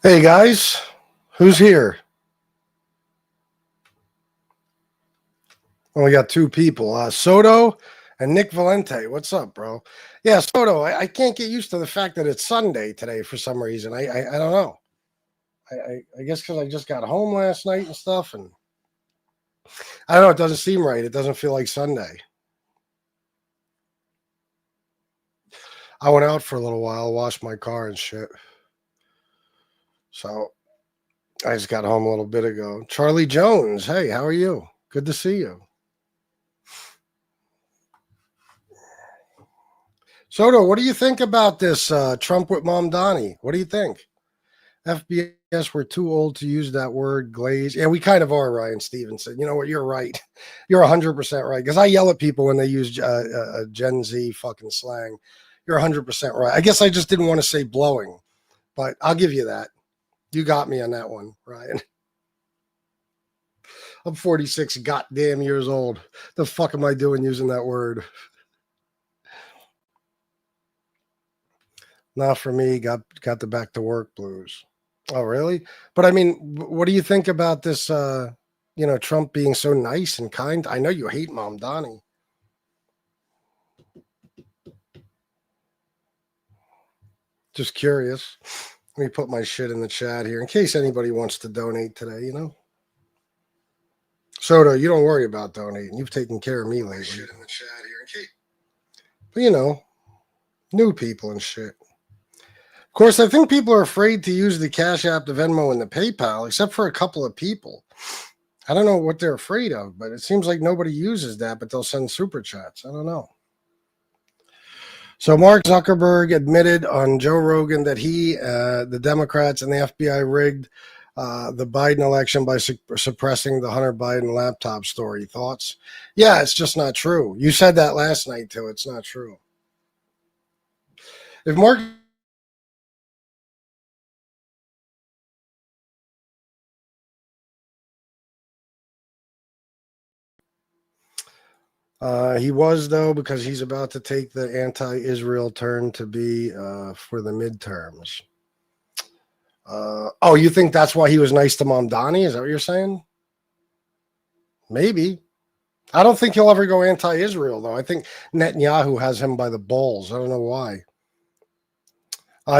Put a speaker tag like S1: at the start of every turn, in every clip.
S1: Hey guys, who's here? Well, we got two people, Soto and Nick Valente. What's up, bro? Yeah, Soto, I can't get used to the fact that it's Sunday today for some reason. I don't know. I guess because I just got home last night and stuff, and I don't know. It doesn't seem right. It doesn't feel like Sunday. I went out for a little while, washed my car and shit. So I just got home a little bit ago. Charlie Jones, hey, how are you? Good to see you. Soto, what do you think about this Trump with Mamdani? What do you think? FBS, we're too old to use that word, glazed. Yeah, we kind of are, Ryan Stevenson. You know what? You're right. You're 100% right. Because I yell at people when they use Gen Z fucking slang. You're 100% right. I guess I just didn't want to say blowing, but I'll give you that. You got me on that one, Ryan. I'm 46 goddamn years old. The fuck am I doing using that word? Not for me. Got the back to work blues. Oh, really? But I mean, what do you think about this? Trump being so nice and kind. I know you hate Mamdani. Just curious. Let me put my shit in the chat here in case anybody wants to donate today. Soto, you don't worry about donating. You've taken care of me lately. Shit in the chat here in case. But new people and shit. Of course, I think people are afraid to use the Cash App, the Venmo, and the PayPal, except for a couple of people. I don't know what they're afraid of, but it seems like nobody uses that, but they'll send super chats. I don't know. So Mark Zuckerberg admitted on Joe Rogan that the Democrats and the FBI rigged the Biden election by suppressing the Hunter Biden laptop story. Thoughts? Yeah, it's just not true. You said that last night, too. It's not true. If Mark... he was, though, because he's about to take the anti-Israel turn to be for the midterms. You think that's why he was nice to Mamdani? Is that what you're saying? Maybe. I don't think he'll ever go anti-Israel, though. I think Netanyahu has him by the balls. I don't know why.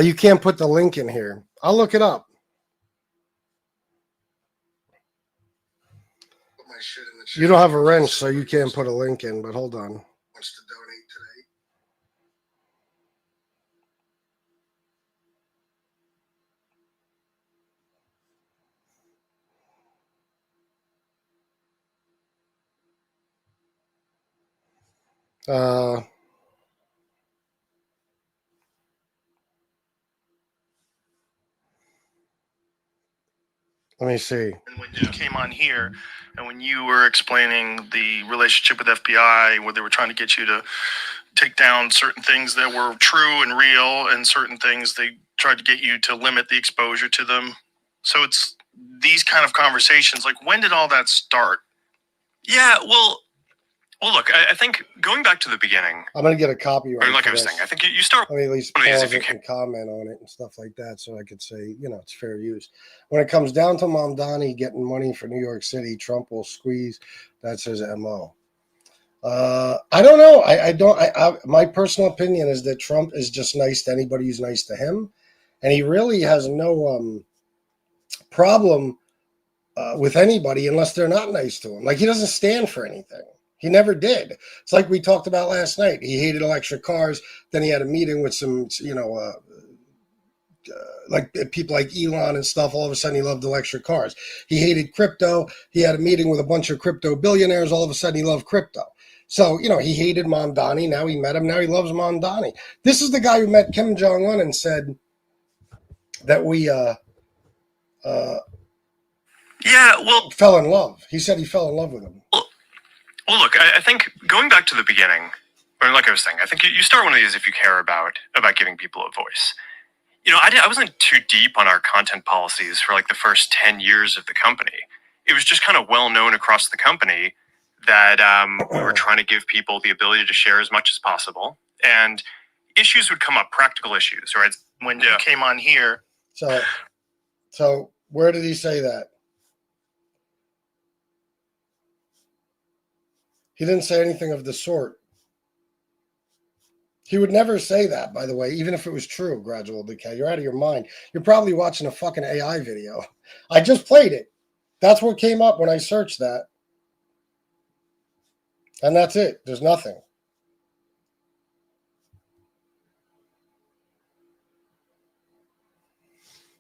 S1: You can't put the link in here. I'll look it up. You don't have a wrench, so you can't put a link in, but hold on. Wants to donate today. Let me see.
S2: And when you came on here and when you were explaining the relationship with FBI, where they were trying to get you to take down certain things that were true and real and certain things they tried to get you to limit the exposure to them. So it's these kind of conversations. Like, when did all that start?
S3: Yeah, well, look, I think going back to the beginning.
S1: I'm going to get a copyright.
S3: Like I was saying, I think you start.
S1: Let me at least pause it and comment on it and stuff like that, so I could say, it's fair use. When it comes down to Mamdani getting money for New York City, Trump will squeeze. That's his MO. I don't know. My personal opinion is that Trump is just nice to anybody who's nice to him, and he really has no problem with anybody unless they're not nice to him. Like, he doesn't stand for anything. He never did. It's like we talked about last night. He hated electric cars. Then he had a meeting with some, like people like Elon and stuff. All of a sudden, he loved electric cars. He hated crypto. He had a meeting with a bunch of crypto billionaires. All of a sudden, he loved crypto. So, he hated Mamdani. Now he met him. Now he loves Mamdani. This is the guy who met Kim Jong-un and said that we fell in love. He said he fell in love with him.
S3: Well, look, I think going back to the beginning, or like I was saying, I think you start one of these if you care about giving people a voice. I wasn't too deep on our content policies for like the first 10 years of the company. It was just kind of well known across the company that we were trying to give people the ability to share as much as possible. And issues would come up, practical issues, right?
S2: When you came on here.
S1: So So where did he say that? He didn't say anything of the sort. He would never say that, by the way, even if it was true, gradual decay. You're out of your mind. You're probably watching a fucking AI video. I just played it. That's what came up when I searched that. And that's it. There's nothing.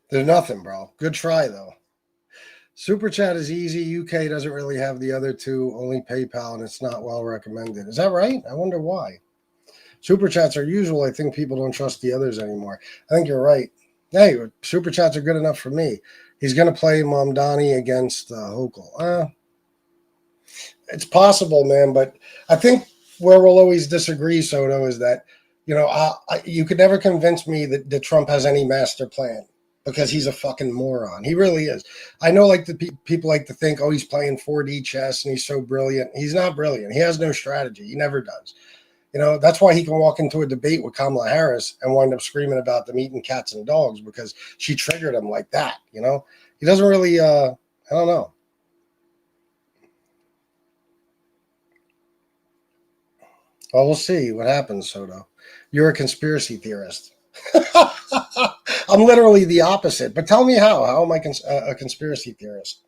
S1: There's nothing, bro. Good try, though. Super Chat is easy. UK doesn't really have the other two, only PayPal, and it's not well recommended. Is that right? I wonder why. Super Chats are usual. I think people don't trust the others anymore. I think you're right. Hey, Super Chats are good enough for me. He's going to play Mamdani against Hochul. It's possible, man, but I think where we'll always disagree, Soto, is that, you could never convince me that Trump has any master plan because he's a fucking moron. He really is. I know people like to think, oh, he's playing 4D chess and he's so brilliant. He's not brilliant. He has no strategy. He never does. That's why he can walk into a debate with Kamala Harris and wind up screaming about them eating cats and dogs because she triggered him like that. He doesn't really, I don't know. Well, we'll see what happens, Soto. You're a conspiracy theorist. I'm literally the opposite. But tell me how. How am I a conspiracy theorist?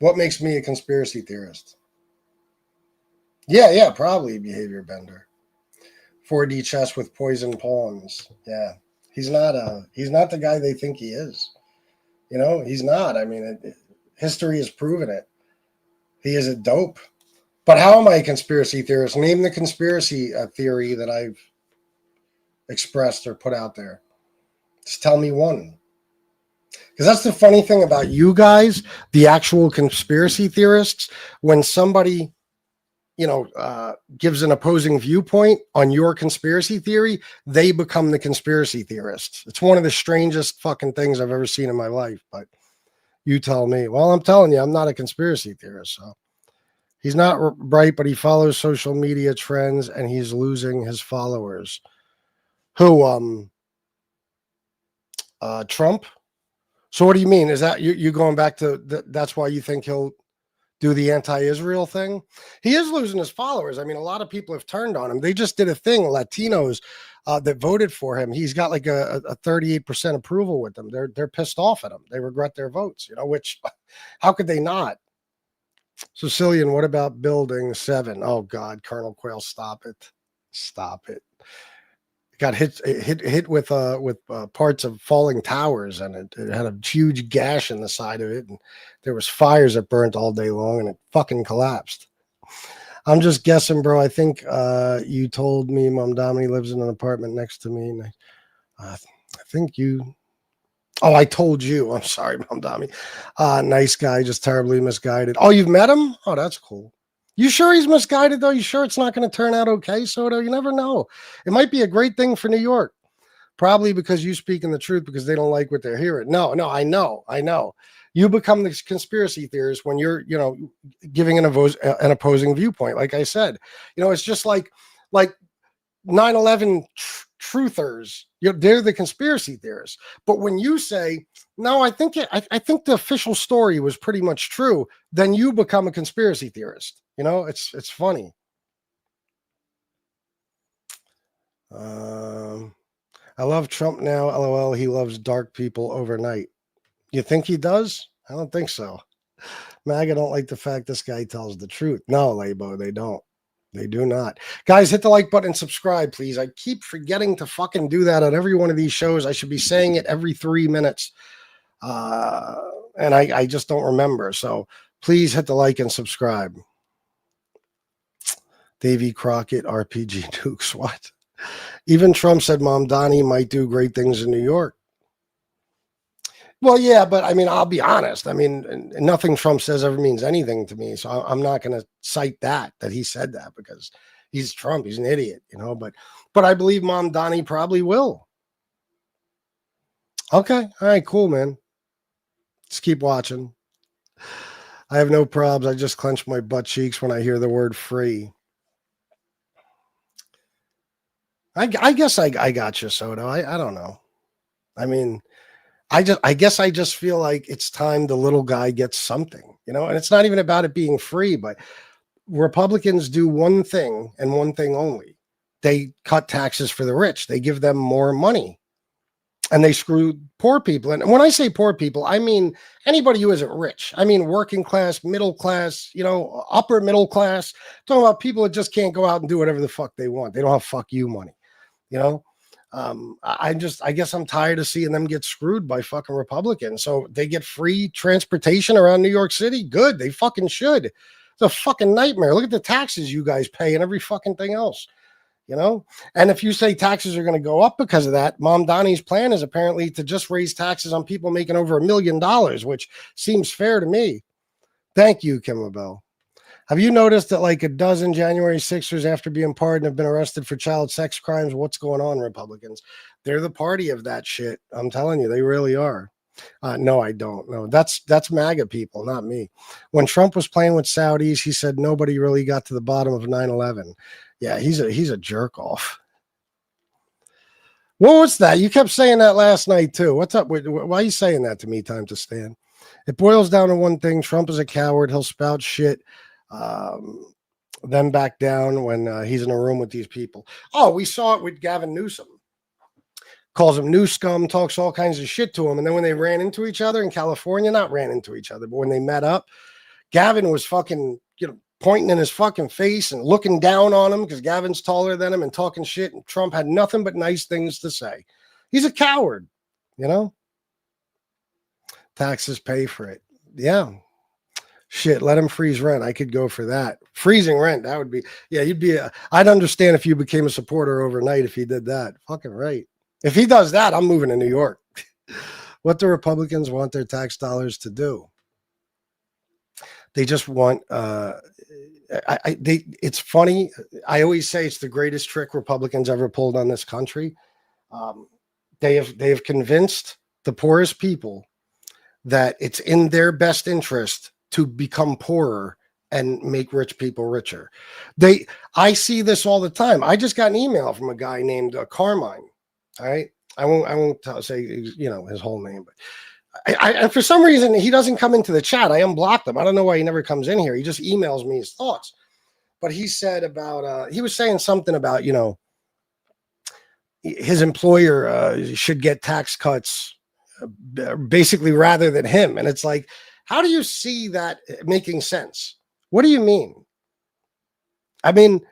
S1: What makes me a conspiracy theorist? Yeah, probably behavior bender. 4D chess with poison pawns. Yeah, he's not the guy they think he is. He's not. I mean, history has proven it. He is a dope. But how am I a conspiracy theorist? Name the conspiracy theory that I've expressed or put out there. Just tell me one. Because that's the funny thing about you guys, the actual conspiracy theorists. When somebody gives an opposing viewpoint on your conspiracy theory, they become the conspiracy theorists. It's one of the strangest fucking things I've ever seen in my life. But you tell me. Well, I'm telling you, I'm not a conspiracy theorist. So he's not bright, but he follows social media trends and he's losing his followers. Who? Trump. So what do you mean? Is that you going back to that's why you think he'll do the anti-Israel thing? He is losing his followers. I mean, a lot of people have turned on him. They just did a thing, Latinos that voted for him. He's got like a 38% approval with them. They're pissed off at him. They regret their votes, which how could they not? Sicilian, what about building 7? Oh God, Colonel Quayle, stop it. Stop it. Got hit with parts of falling towers, and it had a huge gash in the side of it, and there was fires that burnt all day long, and it fucking collapsed. I'm just guessing, bro. I think you told me Mamdani lives in an apartment next to me. And I think you. Oh, I told you. I'm sorry, Mamdani. Nice guy, just terribly misguided. Oh, you've met him? Oh, that's cool. You sure he's misguided, though? You sure it's not going to turn out okay, Soto? You never know. It might be a great thing for New York. Probably because you speaking the truth because they don't like what they're hearing. No, I know. You become the conspiracy theorist when you're, giving an opposing viewpoint. Like I said, it's just like 9/11 truthers. They're the conspiracy theorists. But when you say, no, I think the official story was pretty much true, then you become a conspiracy theorist. It's funny. I love Trump now. LOL. He loves dark people overnight. You think he does? I don't think so. MAGA don't like the fact this guy tells the truth. No, Labo, they don't. They do not. Guys, hit the like button and subscribe, please. I keep forgetting to fucking do that on every one of these shows. I should be saying it every 3 minutes. And I just don't remember. So please hit the like and subscribe. Davy Crockett, RPG Dukes. What? Even Trump said Mamdani might do great things in New York. Well, yeah, but I mean, I'll be honest. I mean, nothing Trump says ever means anything to me. So I'm not going to cite that he said that because he's Trump. He's an idiot, but I believe Mamdani probably will. Okay. All right, cool, man. Just keep watching. I have no problems. I just clench my butt cheeks when I hear the word free. I guess I got you, Soto. I don't know. I mean, I guess I just feel like it's time the little guy gets something, you know, and it's not even about it being free, but Republicans do one thing and one thing only. They cut taxes for the rich. They give them more money and they screw poor people. And when I say poor people, I mean anybody who isn't rich. I mean working class, middle class, you know, upper middle class. I'm talking about people that just can't go out and do whatever the fuck they want. They don't have fuck you money, you know. I guess I'm tired of seeing them get screwed by fucking Republicans. So they get free transportation around New York City. Good. They fucking should. It's a fucking nightmare. Look at the taxes you guys pay and every fucking thing else, you know? And if you say taxes are going to go up because of that, Mamdani's plan is apparently to just raise taxes on people making over $1 million, which seems fair to me. Thank you, Kim Bell. Have you noticed that like a dozen January 6ers after being pardoned have been arrested for child sex crimes? What's going on, Republicans? They're the party of that shit. I'm telling you, they really are. No, I don't. No, that's MAGA people, not me. When Trump was playing with Saudis, he said nobody really got to the bottom of 9/11. Yeah, he's a jerk off. What was that? You kept saying that last night too. What's up? Why are you saying that to me? Time to stand. It boils down to one thing. Trump is a coward. He'll spout shit. Then back down when he's in a room with these people. Oh, we saw it with Gavin Newsom. Calls him new scum, talks all kinds of shit to him. And then when they ran into each other in California, not ran into each other, but when they met up, Gavin was fucking, you know, pointing in his fucking face and looking down on him because Gavin's taller than him and talking shit. And Trump had nothing but nice things to say. He's a coward, you know? Taxes pay for it. Yeah. Shit, let him freeze rent. I could go for that. Freezing rent, that would be, yeah, I'd understand if you became a supporter overnight if he did that. Fucking right. If he does that, I'm moving to New York. What do Republicans want their tax dollars to do? They just want, it's funny. I always say it's the greatest trick Republicans ever pulled on this country. They have convinced the poorest people that it's in their best interest to become poorer and make rich people richer. I see this all the time. I just got an email from a guy named Carmine. All right. I won't say, you know, his whole name, but I for some reason, he doesn't come into the chat. I unblocked him. I don't know why he never comes in here. He just emails me his thoughts. But he said about, he was saying something about, you know, his employer should get tax cuts basically rather than him. And it's like, how do you see that making sense? What do you mean? I mean,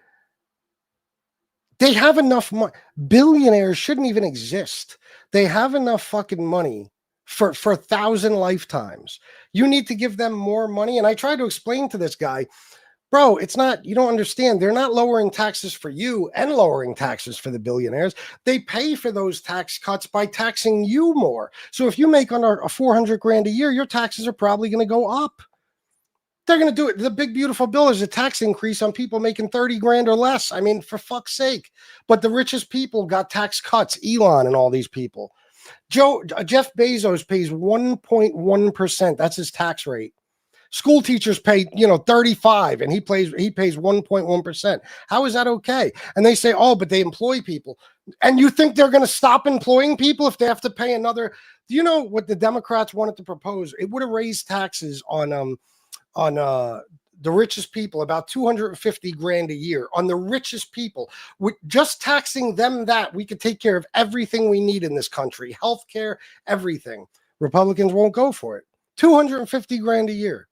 S1: they have enough money. Billionaires shouldn't even exist. They have enough fucking money for 1,000 lifetimes. You need to give them more money. And I tried to explain to this guy, bro, it's not, you don't understand. They're not lowering taxes for you and lowering taxes for the billionaires. They pay for those tax cuts by taxing you more. So if you make under a 400 grand a year, your taxes are probably going to go up. They're going to do it. The big, beautiful bill is a tax increase on people making 30 grand or less. I mean, for fuck's sake. But the richest people got tax cuts, Elon and all these people. Jeff Bezos pays 1.1%. That's his tax rate. School teachers pay, 35 and he pays 1.1%. How is that okay? And they say, oh, but they employ people. And you think they're going to stop employing people if they have to pay another? Do you know what the Democrats wanted to propose? It would have raised taxes on the richest people, about 250 grand a year on the richest people. With just taxing them, that we could take care of everything we need in this country, healthcare, everything. Republicans won't go for it. 250 grand a year.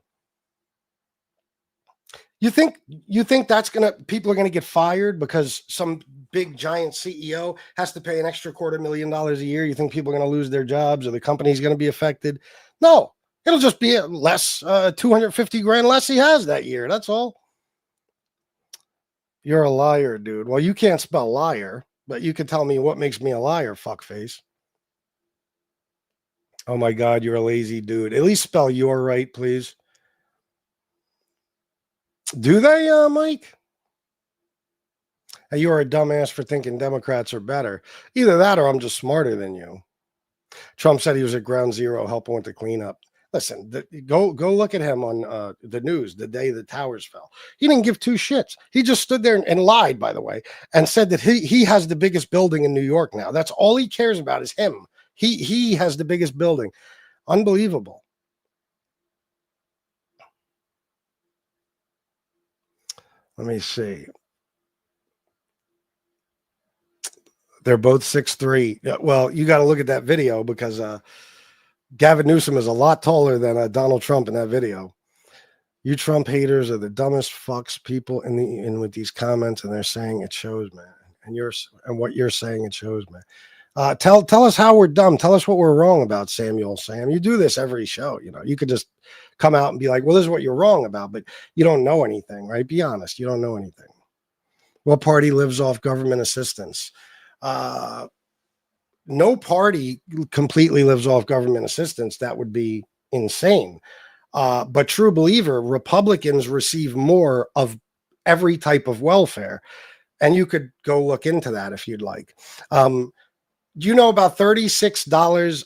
S1: You think that's people are gonna get fired because some big giant CEO has to pay an extra $250,000 a year? You think people are gonna lose their jobs or the company's gonna be affected? No. It'll just be less, 250 grand less he has that year. That's all. You're a liar, dude. Well, you can't spell liar, but you can tell me what makes me a liar, fuckface. Oh my God, you're a lazy dude. At least spell your right, please. Do they, Mike? You're a dumbass for thinking Democrats are better. Either that or I'm just smarter than you. Trump said he was at ground zero helping with the cleanup. Listen, go look at him on the news the day the towers fell. He didn't give two shits. He just stood there and lied, by the way, and said that he has the biggest building in New York now. That's all he cares about is him. He has the biggest building. Unbelievable. Let me see. They're both 6'3". Well, you got to look at that video because Gavin Newsom is a lot taller than Donald Trump in that video. You Trump haters are the dumbest fucks people in with these comments, and they're saying it shows, man. And what you're saying, it shows, man. Tell us how we're dumb. Tell us what we're wrong about, Samuel. Sam, you do this every show. You know, you could just come out and be like, well, this is what you're wrong about, but you don't know anything, right? Be honest. You don't know anything. What party lives off government assistance? No party completely lives off government assistance. That would be insane. But true believer, Republicans receive more of every type of welfare. And you could go look into that if you'd like. Do you know about $36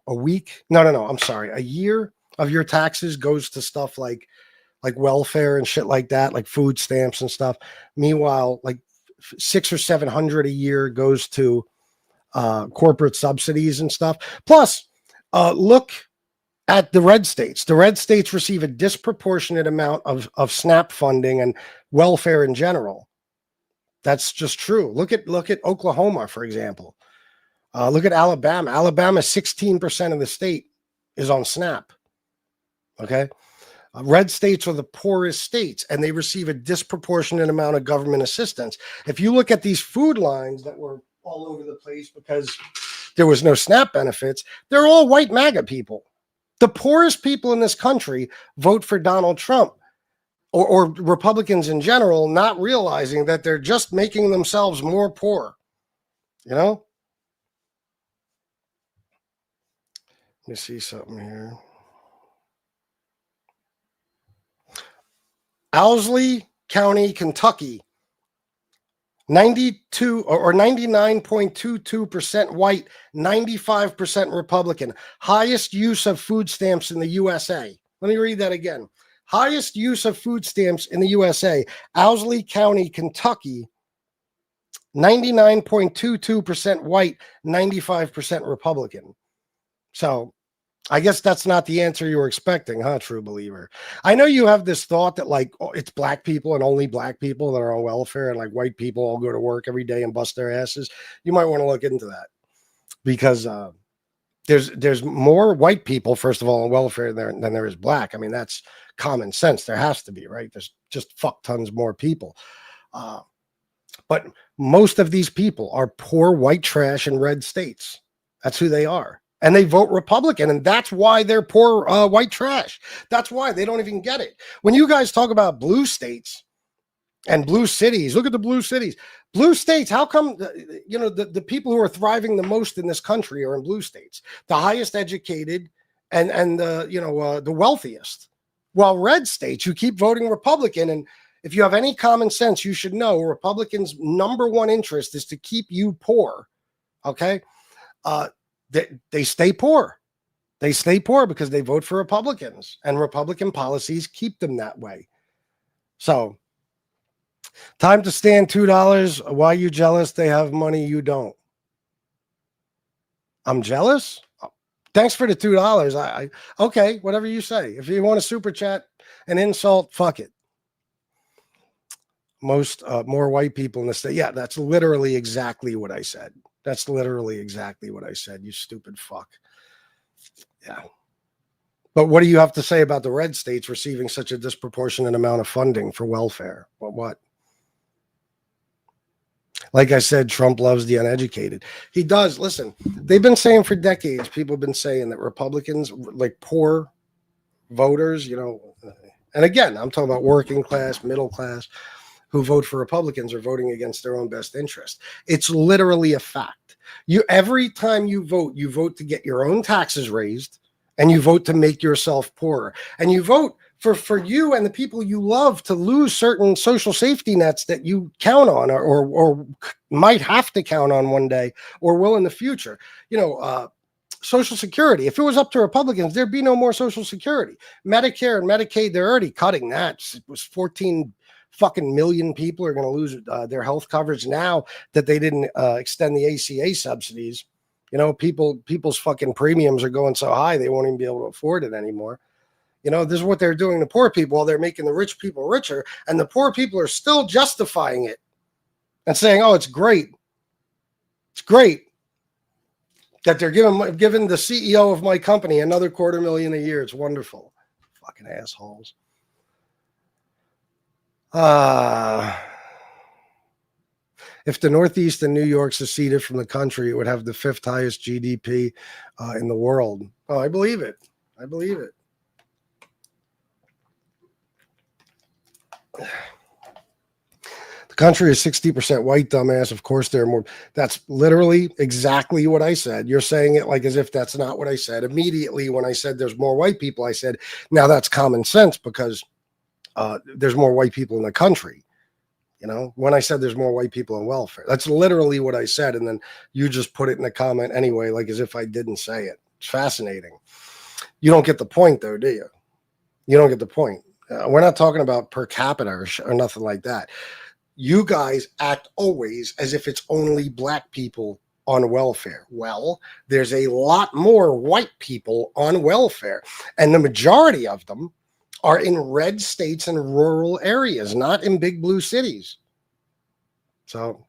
S1: a week? No. I'm sorry. A year of your taxes goes to stuff like welfare and shit like that, like food stamps and stuff. Meanwhile, like 600 or 700 a year goes to corporate subsidies and stuff. Plus, look at the red states. The red states receive a disproportionate amount of SNAP funding and welfare in general. That's just true. Look at Oklahoma, for example. Look at Alabama. Alabama, 16% of the state is on SNAP. Okay. Red states are the poorest states, and they receive a disproportionate amount of government assistance. If you look at these food lines that were all over the place because there was no SNAP benefits, they're all white MAGA people. The poorest people in this country vote for Donald Trump or Republicans in general, not realizing that they're just making themselves more poor. You know? Let me see something here. Owsley County, Kentucky, 92 or 99.22% white, 95% Republican. Highest use of food stamps in the USA. Let me read that again. Highest use of food stamps in the USA. Owsley County, Kentucky, 99.22% white, 95% Republican. So I guess that's not the answer you were expecting, huh, true believer? I know you have this thought that like it's black people and only black people that are on welfare and like white people all go to work every day and bust their asses. You might want to look into that because there's more white people, first of all, on welfare than there is black. I mean, that's common sense. There has to be, right? There's just fuck tons more people. But most of these people are poor white trash in red states. That's who they are. And they vote Republican, and that's why they're poor white trash. That's why they don't even get it. When you guys talk about blue states and blue cities, look at the blue cities. Blue states, how come, the people who are thriving the most in this country are in blue states? The highest educated and the wealthiest. While red states, you keep voting Republican, and if you have any common sense, you should know Republicans' number one interest is to keep you poor, okay? They stay poor. They stay poor because they vote for Republicans, and Republican policies keep them that way. So, time to stand $2. Why are you jealous? They have money, you don't. I'm jealous? Thanks for the $2. Okay, whatever you say. If you want a super chat, an insult, fuck it. More white people in the state. Yeah, that's literally exactly what I said. That's literally exactly what I said, you stupid fuck. Yeah. But what do you have to say about the red states receiving such a disproportionate amount of funding for welfare? What? Like I said, Trump loves the uneducated. He does. Listen, they've been saying for decades, people have been saying that Republicans, like poor voters, and again, I'm talking about working class, middle class, who vote for Republicans are voting against their own best interest. It's literally a fact. Every time you vote to get your own taxes raised, and you vote to make yourself poorer. And you vote for you and the people you love to lose certain social safety nets that you count on or might have to count on one day or will in the future. Social Security. If it was up to Republicans, there'd be no more Social Security. Medicare and Medicaid, they're already cutting that. It was fucking million people are going to lose their health coverage now that they didn't extend the ACA subsidies. You know, people's fucking premiums are going so high they won't even be able to afford it anymore. You know, this is what they're doing to poor people while they're making the rich people richer, and the poor people are still justifying it and saying, "Oh, it's great. It's great that they're giving the CEO of my company another $250,000 a year. It's wonderful." Fucking assholes. If the Northeast and New York seceded from the country, it would have the 5th highest GDP in the world. Oh, I believe it. I believe it. The country is 60% white, dumbass. Of course, there are more. That's literally exactly what I said. You're saying it like as if that's not what I said. Immediately, when I said there's more white people, I said, now that's common sense because there's more white people in the country. You know, when I said there's more white people on welfare, that's literally what I said. And then you just put it in a comment anyway, like as if I didn't say it. It's fascinating. You don't get the point, though, do you? You don't get the point. We're not talking about per capita or nothing like that. You guys act always as if it's only black people on welfare. Well, there's a lot more white people on welfare, and the majority of them are in red states and rural areas, not in big blue cities. So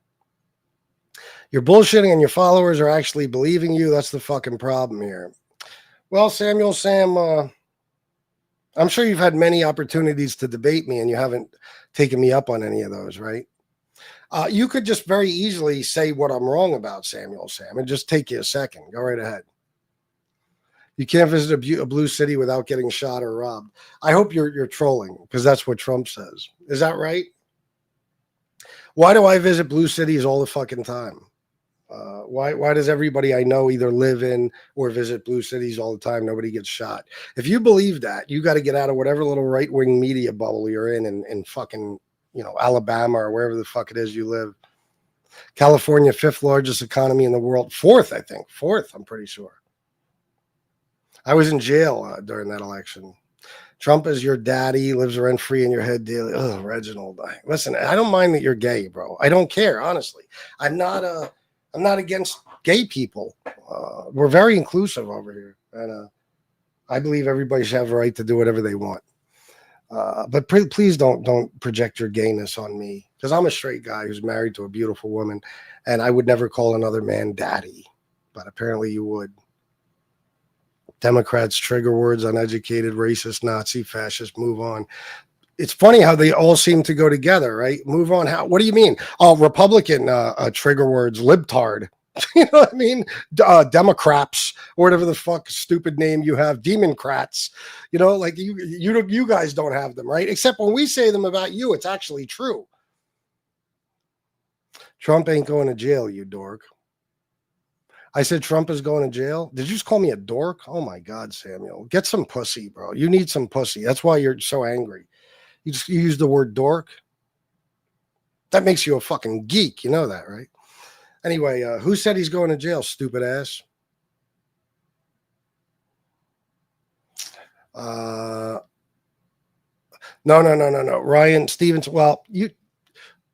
S1: you're bullshitting and your followers are actually believing you. That's the fucking problem here. Well, Samuel, Sam, I'm sure you've had many opportunities to debate me and you haven't taken me up on any of those, right? You could just very easily say what I'm wrong about, Samuel, Sam. It'd just take you a second. Go right ahead. You can't visit a blue city without getting shot or robbed. I hope you're trolling because that's what Trump says. Is that right? Why do I visit blue cities all the fucking time? Why does everybody I know either live in or visit blue cities all the time? Nobody gets shot. If you believe that, you got to get out of whatever little right-wing media bubble you're in fucking, you know, Alabama or wherever the fuck it is you live. California, 5th largest economy in the world. 4th, I think. 4th, I'm pretty sure. I was in jail during that election. Trump is your daddy, lives rent-free in your head daily. Oh, Reginald. Listen, I don't mind that you're gay, bro. I don't care, honestly. I'm not against gay people. We're very inclusive over here. And I believe everybody should have a right to do whatever they want. But please don't project your gayness on me, because I'm a straight guy who's married to a beautiful woman, and I would never call another man daddy. But apparently you would. Democrats, trigger words, uneducated, racist, Nazi, fascist, move on. It's funny how they all seem to go together, right? Move on. How? What do you mean? Oh, Republican trigger words, libtard. You know what I mean? Democrats, or whatever the fuck stupid name you have, Democrats. You know, like you guys don't have them, right? Except when we say them about you, it's actually true. Trump ain't going to jail, you dork. I said Trump is going to jail. Did you just call me a dork? Oh my God, Samuel. Get some pussy, bro. You need some pussy. That's why you're so angry. You use the word dork. That makes you a fucking geek. You know that, right? Anyway, who said he's going to jail, stupid ass? No. Ryan Stevens. Well, you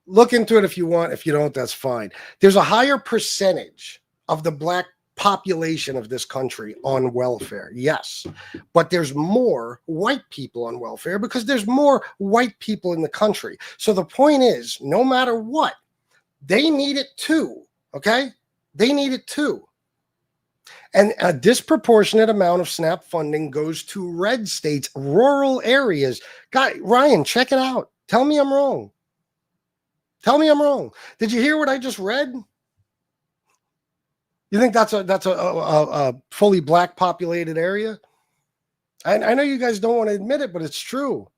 S1: look into it if you want. If you don't, that's fine. There's a higher percentage of the black population of this country on welfare. Yes. But there's more white people on welfare because there's more white people in the country. So the point is, no matter what, they need it too. Okay? They need it too. And a disproportionate amount of SNAP funding goes to red states, rural areas. Guy, Ryan, check it out. Tell me I'm wrong. Tell me I'm wrong. Did you hear what I just read? You think that's a fully black populated area? I know you guys don't want to admit it, but it's true.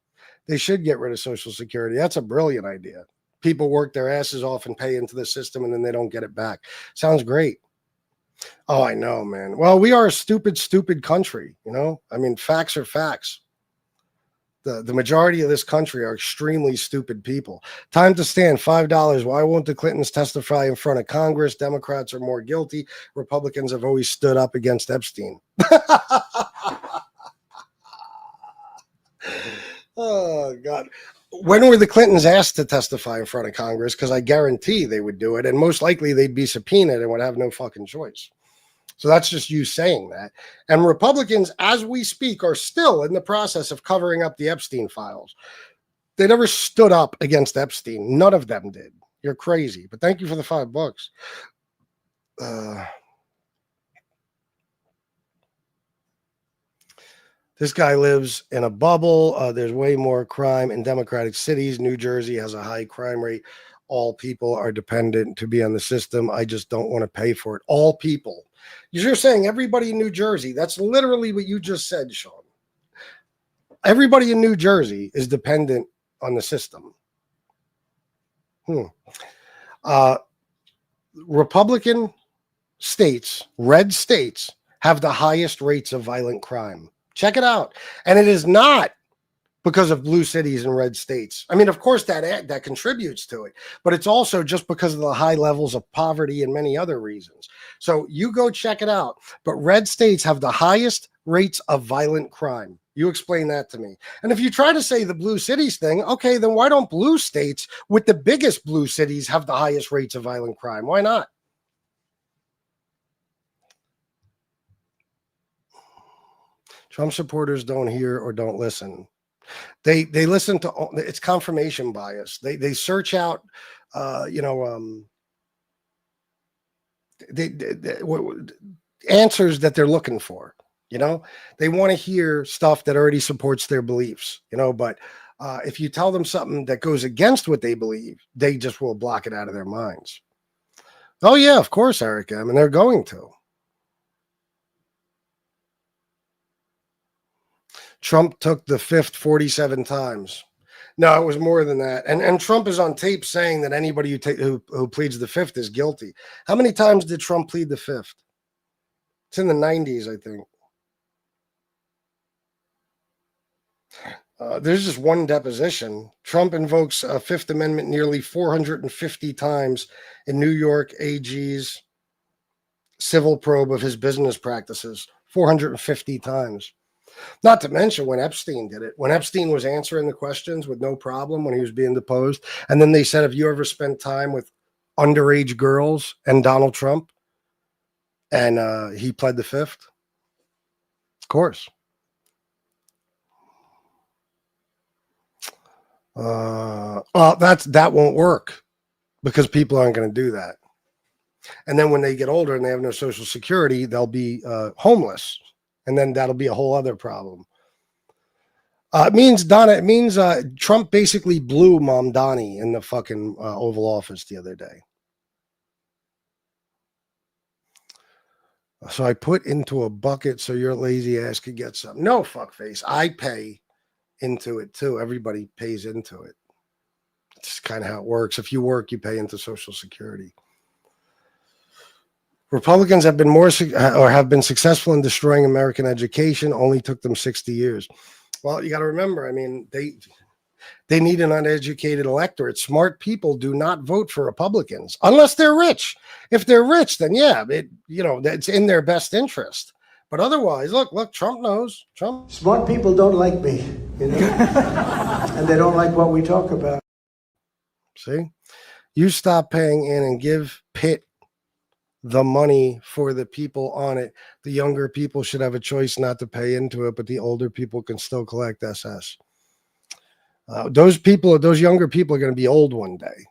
S1: They should get rid of Social Security. That's a brilliant idea. People work their asses off and pay into the system, and then they don't get it back. Sounds great. Oh, I know, man. Well, we are a stupid, stupid country. You know, I mean, facts are facts. The majority of this country are extremely stupid people. Time to stand, $5. Why won't the Clintons testify in front of Congress? Democrats are more guilty. Republicans have always stood up against Epstein. Oh, God. When were the Clintons asked to testify in front of Congress? Because I guarantee they would do it, and most likely they'd be subpoenaed and would have no fucking choice. So that's just you saying that. And Republicans, as we speak, are still in the process of covering up the Epstein files. They never stood up against Epstein. None of them did. You're crazy. But thank you for the $5. This guy lives in a bubble. There's way more crime in democratic cities. New Jersey has a high crime rate. All people are dependent to be on the system. I just don't want to pay for it. All people. You're saying everybody in New Jersey. That's literally what you just said, Sean. Everybody in New Jersey is dependent on the system. Republican states, red states, have the highest rates of violent crime. Check it out. And it is not because of blue cities and red states. I mean, of course, that contributes to it, but it's also just because of the high levels of poverty and many other reasons. So you go check it out. But red states have the highest rates of violent crime. You explain that to me. And if you try to say the blue cities thing, okay, then why don't blue states with the biggest blue cities have the highest rates of violent crime? Why not? Trump supporters don't hear or don't listen. They listen to, it's confirmation bias. They search out, answers that they're looking for. They want to hear stuff that already supports their beliefs. But if you tell them something that goes against what they believe, they just will block it out of their minds. Oh yeah, of course, Erica. I mean, they're going to. Trump took the fifth 47 times. No, it was more than that. And Trump is on tape saying that anybody who pleads the fifth is guilty. How many times did Trump plead the fifth? It's in the 90s, I think. There's just one deposition. Trump invokes a Fifth Amendment nearly 450 times in New York AG's civil probe of his business practices. 450 times. Not to mention when Epstein did it. When Epstein was answering the questions with no problem when he was being deposed. And then they said, have you ever spent time with underage girls and Donald Trump? And he pled the fifth. Of course. Well, that won't work because people aren't going to do that. And then when they get older and they have no Social Security, they'll be homeless. And then that'll be a whole other problem. It means Trump basically blew Mamdani in the fucking Oval Office the other day. So I put into a bucket so your lazy ass could get some. No, fuckface. I pay into it too. Everybody pays into it. It's kind of how it works. If you work, you pay into Social Security. Republicans have been successful in destroying American education. Only took them 60 years. Well, you got to remember, I mean, they need an uneducated electorate. Smart people do not vote for Republicans unless they're rich. If they're rich, then yeah, that's in their best interest. But otherwise, look, Trump knows. Trump.
S4: Smart people don't like me, and they don't like what we talk about.
S1: See, you stop paying in and give Pitt the money for the people on it. The younger people should have a choice not to pay into it, but the older people can still collect SS. Those younger people are going to be old one day.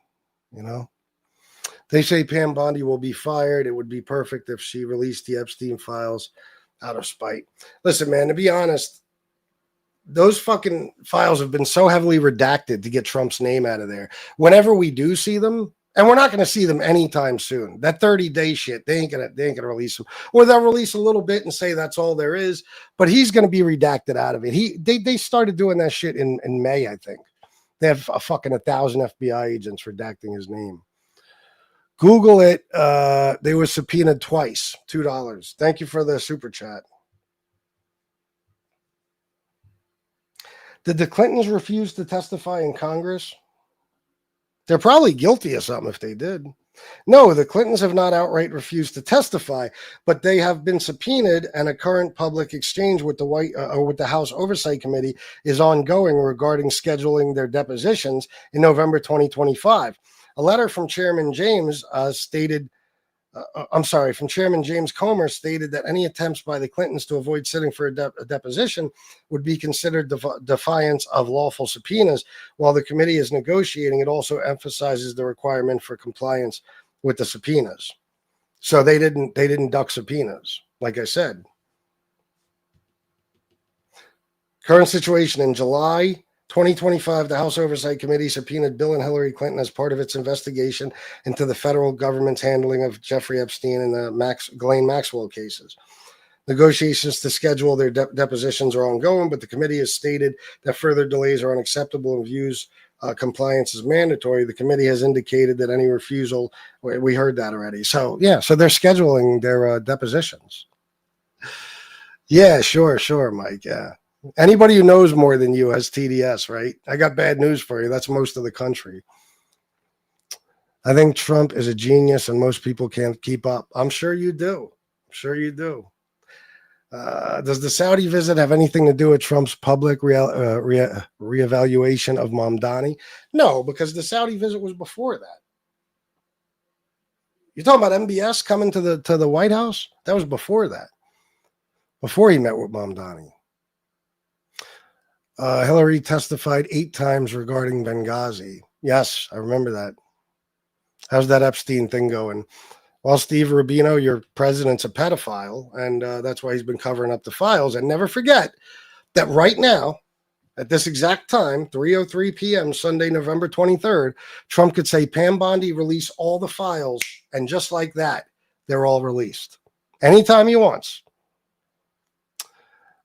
S1: They say Pam Bondi will be fired. It would be perfect if she released the Epstein files out of spite. Listen, man, to be honest, those fucking files have been so heavily redacted to get Trump's name out of there. Whenever we do see them, and we're not going to see them anytime soon. That 30-day shit, they ain't gonna release them. Or they'll release a little bit and say that's all there is. But he's going to be redacted out of it. They started doing that shit in May, I think. They have fucking 1,000 FBI agents redacting his name. Google it. They were subpoenaed twice. $2. Thank you for the super chat. Did the Clintons refuse to testify in Congress? They're probably guilty of something if they did. No, the Clintons have not outright refused to testify, but they have been subpoenaed, and a current public exchange with the House Oversight Committee is ongoing regarding scheduling their depositions in November 2025. A letter from Chairman James from Chairman James Comer stated that any attempts by the Clintons to avoid sitting for a deposition would be considered defiance of lawful subpoenas. While the committee is negotiating, it also emphasizes the requirement for compliance with the subpoenas. So they didn't duck subpoenas, like I said. Current situation: in July 2025, the House Oversight Committee subpoenaed Bill and Hillary Clinton as part of its investigation into the federal government's handling of Jeffrey Epstein and the Ghislaine Maxwell cases. Negotiations to schedule their depositions are ongoing, but the committee has stated that further delays are unacceptable and views compliance is mandatory. The committee has indicated that any refusal, we heard that already. So, yeah, so they're scheduling their depositions. Yeah, sure, Mike, yeah. Anybody who knows more than you has TDS, right? I got bad news for you. That's most of the country. I think Trump is a genius and most people can't keep up. I'm sure you do. Does the Saudi visit have anything to do with Trump's public reevaluation of Mamdani? No, because the Saudi visit was before that. You're talking about MBS coming to the White House? That was before that. Before he met with Mamdani. Hillary testified 8 times regarding Benghazi. Yes, I remember that. How's that Epstein thing going? Well, Steve Rubino, your president's a pedophile, and that's why he's been covering up the files. And never forget that right now, at this exact time, 3:03 p.m., Sunday, November 23rd, Trump could say, Pam Bondi, release all the files, and just like that, they're all released. Anytime he wants.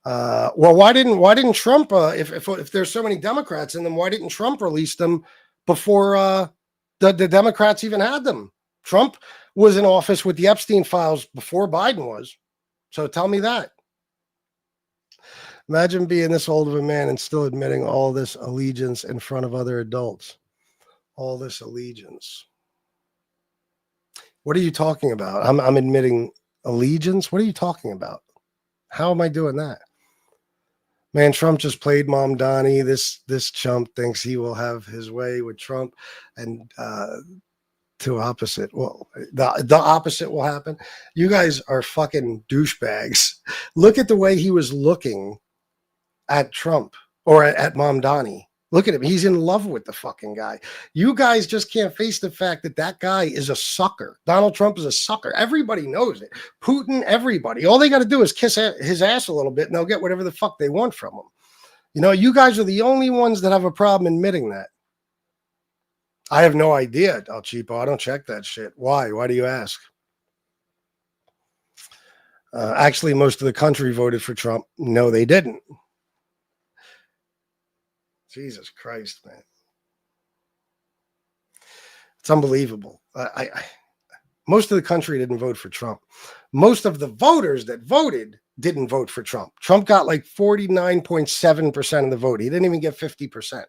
S1: Well, why didn't Trump? If there's so many Democrats in them, why didn't Trump release them before the Democrats even had them? Trump was in office with the Epstein files before Biden was. So tell me that. Imagine being this old of a man and still admitting all this allegiance in front of other adults. All this allegiance. What are you talking about? I'm admitting allegiance? What are you talking about? How am I doing that? Man, Trump just played Mamdani. This chump thinks he will have his way with Trump, and to opposite. Well, the opposite will happen. You guys are fucking douchebags. Look at the way he was looking at Trump or at Mamdani. Look at him. He's in love with the fucking guy. You guys just can't face the fact that guy is a sucker. Donald Trump is a sucker. Everybody knows it. Putin, everybody. All they got to do is kiss his ass a little bit and they'll get whatever the fuck they want from him. You know, you guys are the only ones that have a problem admitting that. I have no idea, El Cheapo. I don't check that shit. Why? Why do you ask? Actually, most of the country voted for Trump. No, they didn't. Jesus Christ, man. It's unbelievable. Most of the country didn't vote for Trump. Most of the voters that voted didn't vote for Trump. Trump got like 49.7% of the vote. He didn't even get 50%.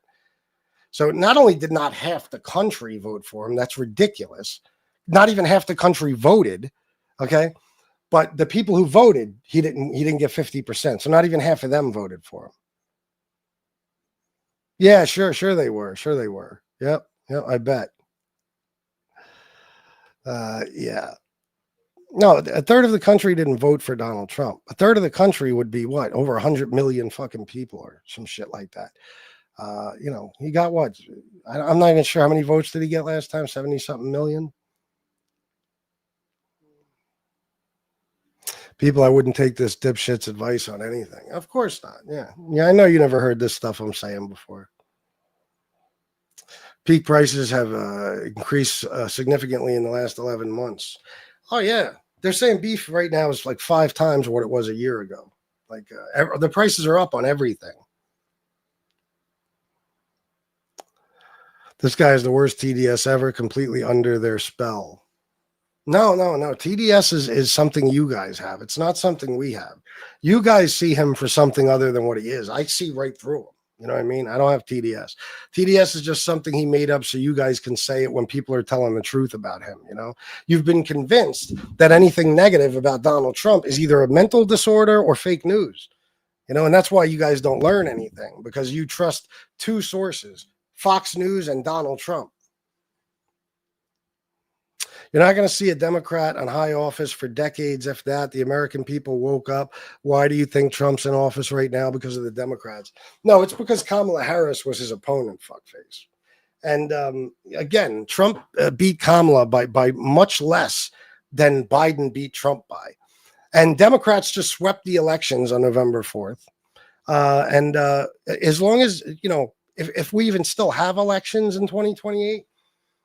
S1: So not only did not half the country vote for him, that's ridiculous. Not even half the country voted, okay? But the people who voted, he didn't get 50%. So not even half of them voted for him. Yeah, sure they were. Yep, I bet. Yeah. No, a third of the country didn't vote for Donald Trump. A third of the country would be what? Over 100 million fucking people or some shit like that. You know, he got what? I'm not even sure how many votes did he get last time? 70-something million? People, I wouldn't take this dipshit's advice on anything. Of course not. Yeah, I know you never heard this stuff I'm saying before. Peak prices have increased significantly in the last 11 months. Oh, yeah. They're saying beef right now is like 5 times what it was a year ago. Like the prices are up on everything. This guy is the worst TDS ever, completely under their spell. No. TDS is something you guys have. It's not something we have. You guys see him for something other than what he is. I see right through him. You know what I mean? I don't have TDS. TDS is just something he made up so you guys can say it when people are telling the truth about him. You know, you've been convinced that anything negative about Donald Trump is either a mental disorder or fake news. You know, and that's why you guys don't learn anything, because you trust two sources, Fox News and Donald Trump. You're not going to see a Democrat on high office for decades. If that, the American people woke up. Why do you think Trump's in office right now? Because of the Democrats? No, it's because Kamala Harris was his opponent, fuckface. And again, Trump beat Kamala by much less than Biden beat Trump by. And Democrats just swept the elections on November 4th. And as long as, you know, if we even still have elections in 2028,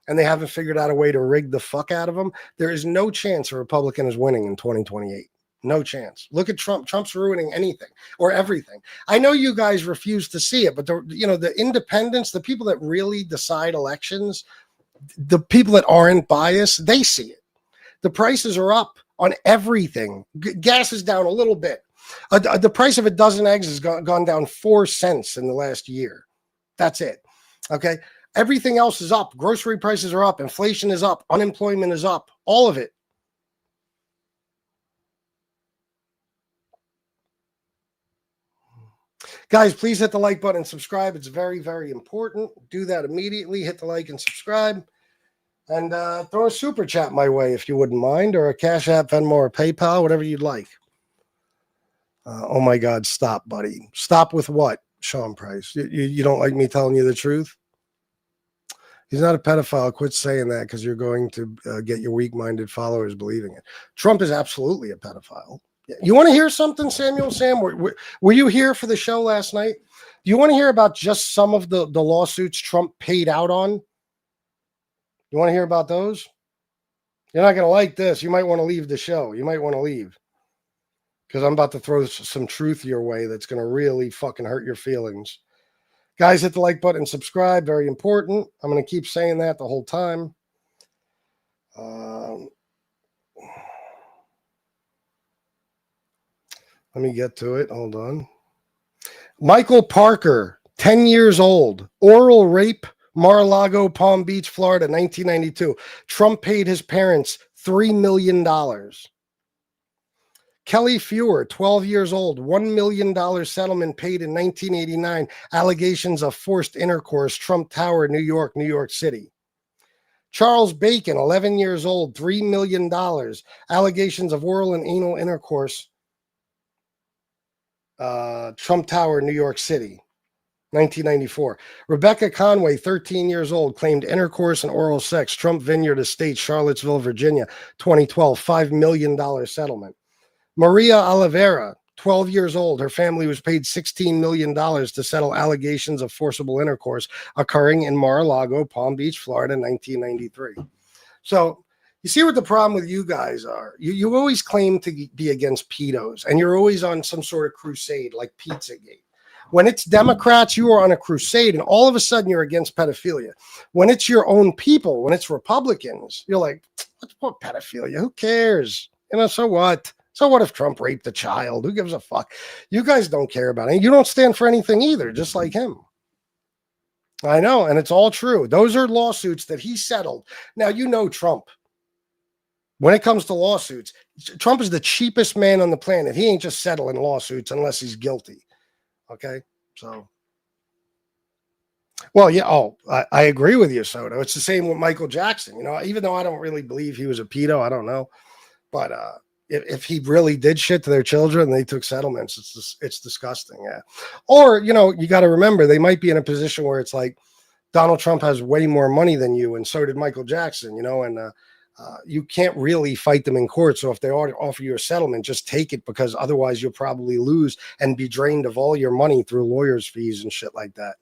S1: and they haven't figured out a way to rig the fuck out of them, there is no chance a Republican is winning in 2028. No chance. Look at Trump. Trump's ruining anything or everything. I know you guys refuse to see it, but the independents, the people that really decide elections, the people that aren't biased, they see it. The prices are up on everything. Gas is down a little bit. The price of a dozen eggs has gone down 4 cents in the last year. That's it. Okay. Everything else is up. Grocery prices are up. Inflation is up. Unemployment is up. All of it. Guys, please hit the like button and subscribe. It's very, very important. Do that immediately. Hit the like and subscribe. And throw a super chat my way if you wouldn't mind, or a Cash App, Venmo, or PayPal, whatever you'd like. Oh my God, stop, buddy. Stop with what, Sean Price? You don't like me telling you the truth? He's not a pedophile. Quit saying that, because you're going to get your weak-minded followers believing it. Trump is absolutely a pedophile. You want to hear something, Samuel? Sam, were you here for the show last night? Do you want to hear about just some of the lawsuits Trump paid out on? You want to hear about those? You're not going to like this. You might want to leave the show. You might want to leave, because I'm about to throw some truth your way that's going to really fucking hurt your feelings. Guys, hit the like button and subscribe. Very important. I'm going to keep saying that the whole time. Let me get to it. Hold on. Michael Parker, 10 years old, oral rape, Mar-a-Lago, Palm Beach, Florida, 1992. Trump paid his parents $3 million. Kelly Fewer, 12 years old, $1 million settlement paid in 1989. Allegations of forced intercourse, Trump Tower, New York City. Charles Bacon, 11 years old, $3 million. Allegations of oral and anal intercourse, Trump Tower, New York City, 1994. Rebecca Conway, 13 years old, claimed intercourse and oral sex, Trump Vineyard Estate, Charlottesville, Virginia, 2012, $5 million settlement. Maria Oliveira, 12 years old. Her family was paid $16 million to settle allegations of forcible intercourse occurring in Mar-a-Lago, Palm Beach, Florida, 1993. So you see what the problem with you guys are. You always claim to be against pedos, and you're always on some sort of crusade like Pizzagate. When it's Democrats, you are on a crusade, and all of a sudden you're against pedophilia. When it's your own people, when it's Republicans, you're like, what pedophilia? Who cares? So what? So what if Trump raped a child? Who gives a fuck? You guys don't care about it. You don't stand for anything either, just like him. I know, and it's all true. Those are lawsuits that he settled. Now, you know Trump. When it comes to lawsuits, Trump is the cheapest man on the planet. He ain't just settling lawsuits unless he's guilty. Okay? So, well, yeah. Oh, I agree with you, Soto. It's the same with Michael Jackson. Even though I don't really believe he was a pedo, I don't know. But if he really did shit to their children and they took settlements, it's disgusting. Yeah. Or, you got to remember, they might be in a position where it's like Donald Trump has way more money than you, and so did Michael Jackson, and you can't really fight them in court. So if they offer you a settlement, just take it, because otherwise you'll probably lose and be drained of all your money through lawyers' fees and shit like that.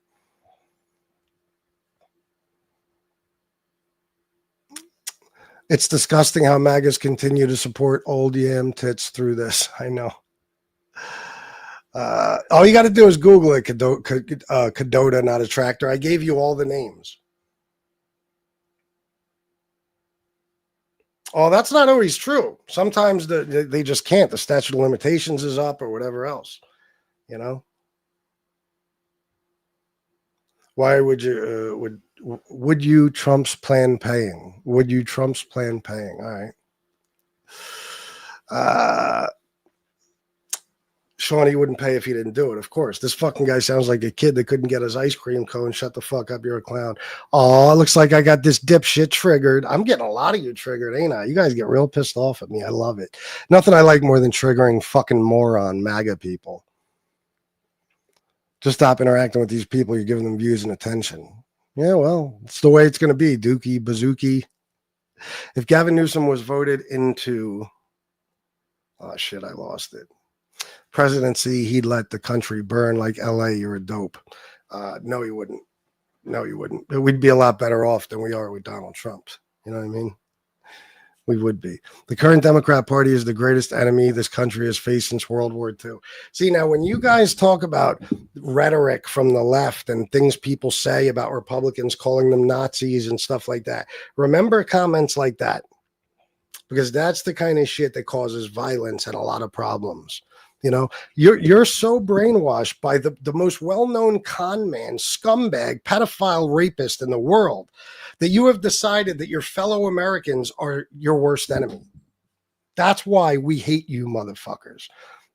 S1: It's disgusting how MAGAs continue to support old yam tits through this. I know. All you got to do is Google it, Cadota, not a tractor. I gave you all the names. Oh, that's not always true. Sometimes they just can't. The statute of limitations is up or whatever else, Why would you would you Trump's plan paying? Would you Trump's plan paying? All right. Shawnee wouldn't pay if he didn't do it. Of course, this fucking guy sounds like a kid that couldn't get his ice cream cone. Shut the fuck up, you're a clown. Oh, it looks like I got this dipshit triggered. I'm getting a lot of you triggered, ain't I? You guys get real pissed off at me. I love it. Nothing I like more than triggering fucking moron MAGA people. Just stop interacting with these people. You're giving them views and attention. Yeah, well, it's the way it's going to be. Dookie, Bazooki. If Gavin Newsom was voted into, oh shit, I lost it. Presidency, he'd let the country burn like LA. You're a dope. No, he wouldn't. No, he wouldn't. We'd be a lot better off than we are with Donald Trump. You know what I mean? We would be. The current Democrat Party is the greatest enemy this country has faced since World War II. See, now when you guys talk about rhetoric from the left and things people say about Republicans calling them Nazis and stuff like that, remember comments like that, because that's the kind of shit that causes violence and a lot of problems. You know, you're so brainwashed by the most well-known con man, scumbag, pedophile, rapist in the world that you have decided that your fellow Americans are your worst enemy. That's why we hate you motherfuckers,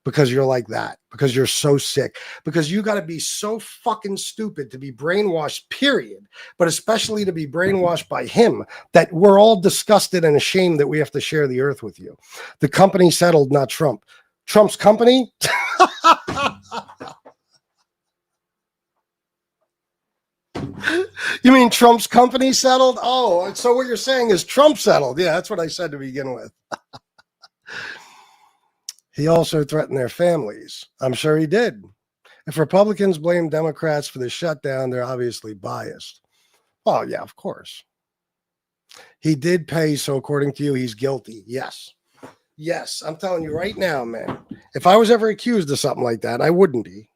S1: because you're like that, because you're so sick, because you got to be so fucking stupid to be brainwashed, period, but especially to be brainwashed by him, that we're all disgusted and ashamed that we have to share the earth with you. The company settled, not Trump. Trump's company? You mean Trump's company settled? Oh, so what you're saying is Trump settled. Yeah, that's what I said to begin with. He also threatened their families. I'm sure he did. If Republicans blame Democrats for the shutdown, they're obviously biased. Oh, yeah, of course. He did pay, so according to you, he's guilty. Yes. Yes, I'm telling you right now, man. If I was ever accused of something like that, I wouldn't be.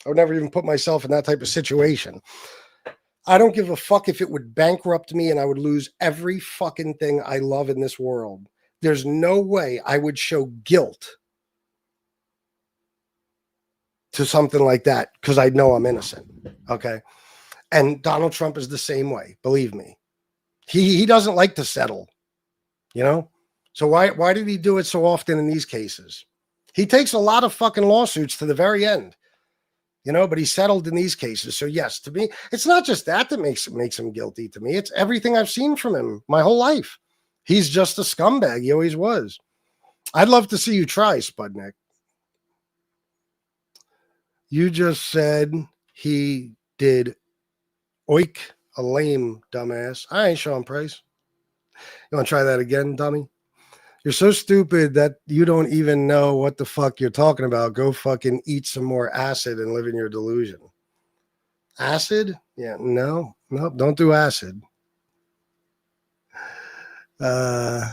S1: I would never even put myself in that type of situation. I don't give a fuck if it would bankrupt me and I would lose every fucking thing I love in this world. There's no way I would show guilt to something like that because I know I'm innocent. Okay. And Donald Trump is the same way. Believe me. He doesn't like to settle, you know? So why did he do it so often in these cases? He takes a lot of fucking lawsuits to the very end, you know, but he settled in these cases. So yes, to me, it's not just that makes him guilty to me. It's everything I've seen from him my whole life. He's just a scumbag. He always was. I'd love to see you try, Spudnik. You just said he did oik, a lame dumbass. All right, Sean Price. You want to try that again, dummy? You're so stupid that you don't even know what the fuck you're talking about. Go fucking eat some more acid and live in your delusion. Acid? Yeah, no, don't do acid. What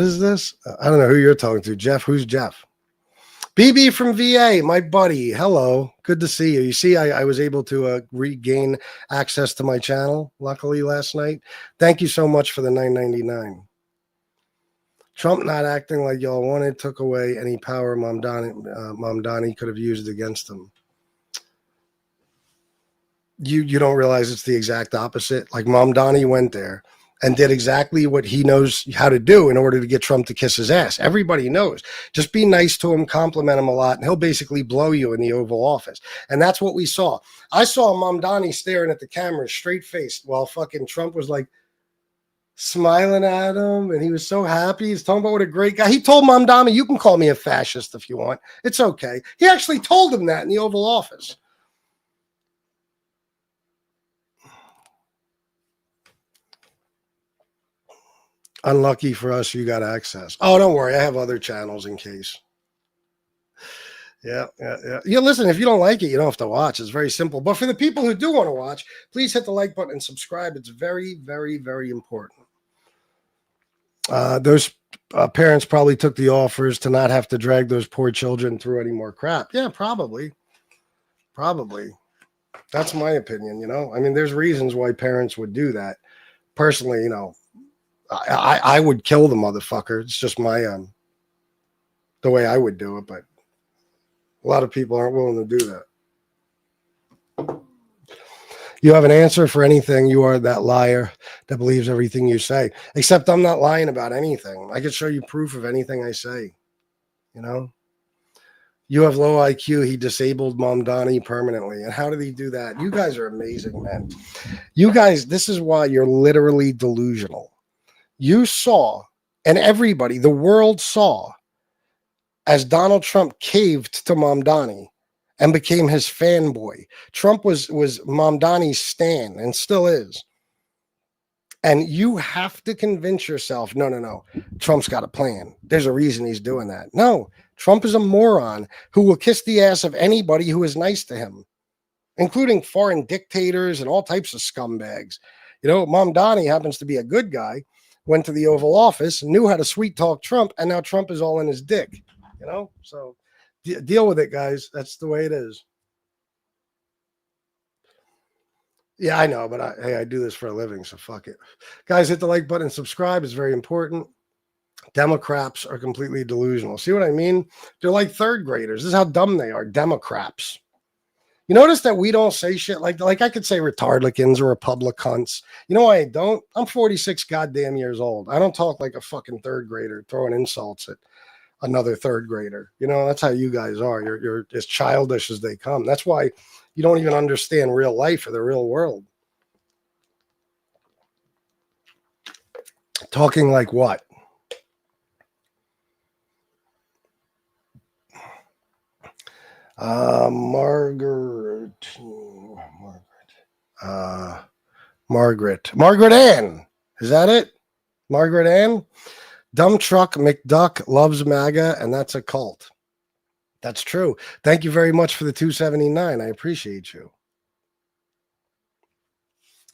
S1: is this? I don't know who you're talking to. Jeff, who's Jeff? BB from VA, my buddy. Hello. Good to see you. You see, I was able to regain access to my channel, luckily, last night. Thank you so much for the $9.99. Trump not acting like y'all wanted took away any power Mamdani could have used against him. You don't realize it's the exact opposite. Like Mamdani went there and did exactly what he knows how to do in order to get Trump to kiss his ass. Everybody knows. Just be nice to him, compliment him a lot, and he'll basically blow you in the Oval Office. And that's what we saw. I saw Mamdani staring at the camera straight-faced while fucking Trump was like, smiling at him, and he was so happy. He's talking about what a great guy. He told Mamdani, you can call me a fascist if you want. It's okay. He actually told him that in the Oval Office. Unlucky for us, you got access. Oh, don't worry. I have other channels in case. Yeah. Yeah, listen, if you don't like it, you don't have to watch. It's very simple. But for the people who do want to watch, please hit the like button and subscribe. It's very, very, very important. Those parents probably took the offers to not have to drag those poor children through any more crap. Yeah, probably. That's my opinion, you know. I mean, there's reasons why parents would do that. Personally, you know, I would kill the motherfucker. It's just my the way I would do it, but a lot of people aren't willing to do that. You have an answer for anything. You are that liar that believes everything you say. Except I'm not lying about anything. I could show you proof of anything I say. You know? You have low IQ. He disabled Mamdani permanently. And how did he do that? You guys are amazing, man. You guys, this is why you're literally delusional. You saw, and everybody, the world saw, as Donald Trump caved to Mamdani and became his fanboy. Trump was Mamdani's stan and still is. And you have to convince yourself, no. Trump's got a plan. There's a reason he's doing that. No, Trump is a moron who will kiss the ass of anybody who is nice to him, including foreign dictators and all types of scumbags. You know, Mamdani happens to be a good guy, went to the Oval Office, knew how to sweet talk Trump, and now Trump is all in his dick. You know, so deal with it, guys. That's the way it is. Yeah, I know, but I do this for a living, so fuck it. Guys, hit the like button and subscribe. It's very important. Democrats are completely delusional. See what I mean? They're like third graders. This is how dumb they are. Democrats. You notice that we don't say shit like I could say retardlicans or Republicans. You know why I don't? I'm 46 goddamn years old. I don't talk like a fucking third grader throwing insults at another third grader. You know, that's how you guys are. You're as childish as they come. That's why you don't even understand real life or the real world. Talking like what? Margaret Ann. Is that it? Margaret Ann? Dumb truck McDuck loves MAGA, and that's a cult. That's true. Thank you very much for the 279. I appreciate you.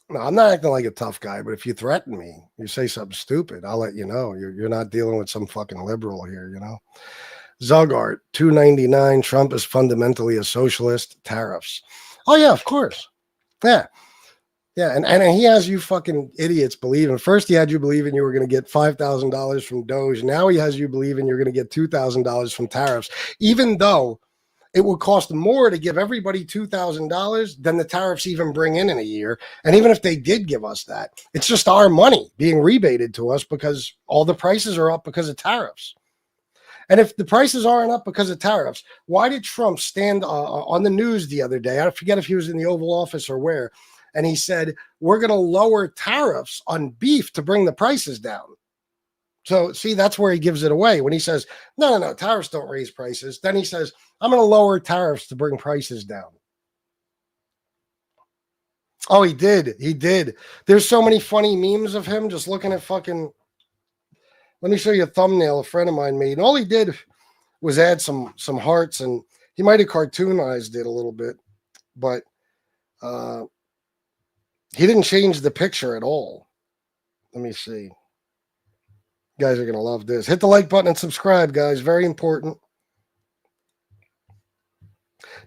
S1: No, I'm not acting like a tough guy, but if you threaten me, you say something stupid, I'll let you know. You're not dealing with some fucking liberal here, you know? Zugart, 299. Trump is fundamentally a socialist. Tariffs. Oh, yeah, of course. Yeah. Yeah, and he has you fucking idiots believing. First, he had you believing you were going to get $5,000 from Doge. Now he has you believing you're going to get $2,000 from tariffs, even though it would cost more to give everybody $2,000 than the tariffs even bring in a year. And even if they did give us that, it's just our money being rebated to us because all the prices are up because of tariffs. And if the prices aren't up because of tariffs, why did Trump stand on the news the other day? I forget if he was in the Oval Office or where. And he said, we're going to lower tariffs on beef to bring the prices down. So, see, that's where he gives it away. When he says, no, tariffs don't raise prices. Then he says, I'm going to lower tariffs to bring prices down. Oh, he did. He did. There's so many funny memes of him just looking at fucking. Let me show you a thumbnail a friend of mine made. And all he did was add some hearts, and he might have cartoonized it a little bit, but he didn't change the picture at all. Let me see. You guys are going to love this. Hit the like button and subscribe, guys. Very important.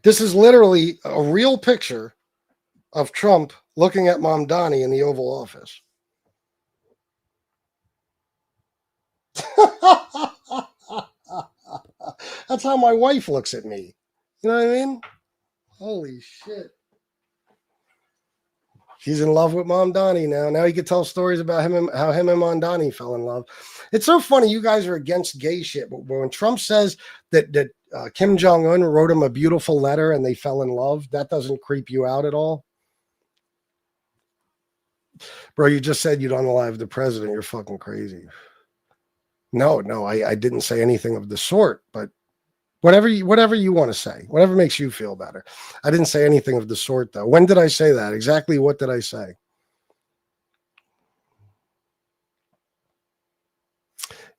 S1: This is literally a real picture of Trump looking at Mamdani in the Oval Office. That's how my wife looks at me. You know what I mean? Holy shit. He's in love with Mamdani now. Now he could tell stories about him and how him and Mamdani fell in love. It's so funny. You guys are against gay shit. But when Trump says that Kim Jong-un wrote him a beautiful letter and they fell in love, that doesn't creep you out at all? Bro, you just said you'd unalive the president. You're fucking crazy. No, I didn't say anything of the sort, but whatever you want to say, whatever makes you feel better. I didn't say anything of the sort, though. When did I say that? Exactly what did I say?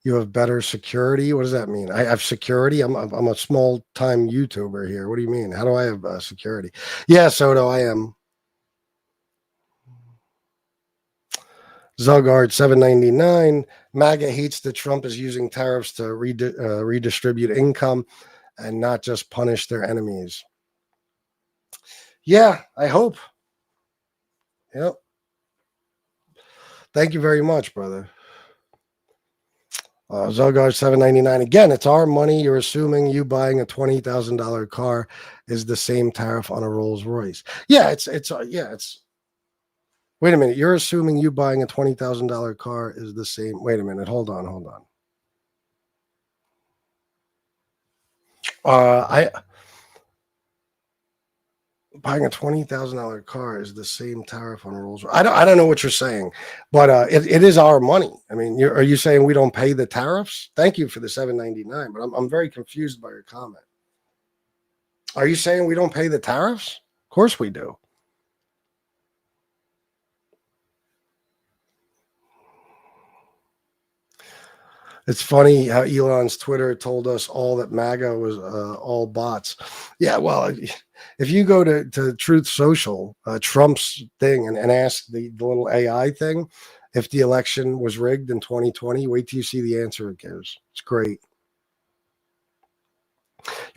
S1: You have better security? What does that mean? I have security? I'm a small-time YouTuber here. What do you mean? How do I have security? Yeah, Soto, I am. Zugard 799. MAGA hates that Trump is using tariffs to redistribute income and not just punish their enemies. Yeah, I hope. Yep. Thank you very much, brother. Zogard 799. Again, it's our money. You're assuming you buying a $20,000 car is the same tariff on a Rolls Royce. Yeah, it's Wait a minute. You're assuming you buying a $20,000 car is the same. Wait a minute. Hold on. I buying a $20,000 car is the same tariff on Rolls. I don't know what you're saying, but it is our money. I mean, are you saying we don't pay the tariffs? Thank you for the $7.99, but I'm very confused by your comment. Are you saying we don't pay the tariffs? Of course we do. It's funny how Elon's Twitter told us all that MAGA was all bots. Yeah, well, if you go to Truth Social, Trump's thing, and ask the little AI thing, if the election was rigged in 2020, wait till you see the answer it gives. It's great.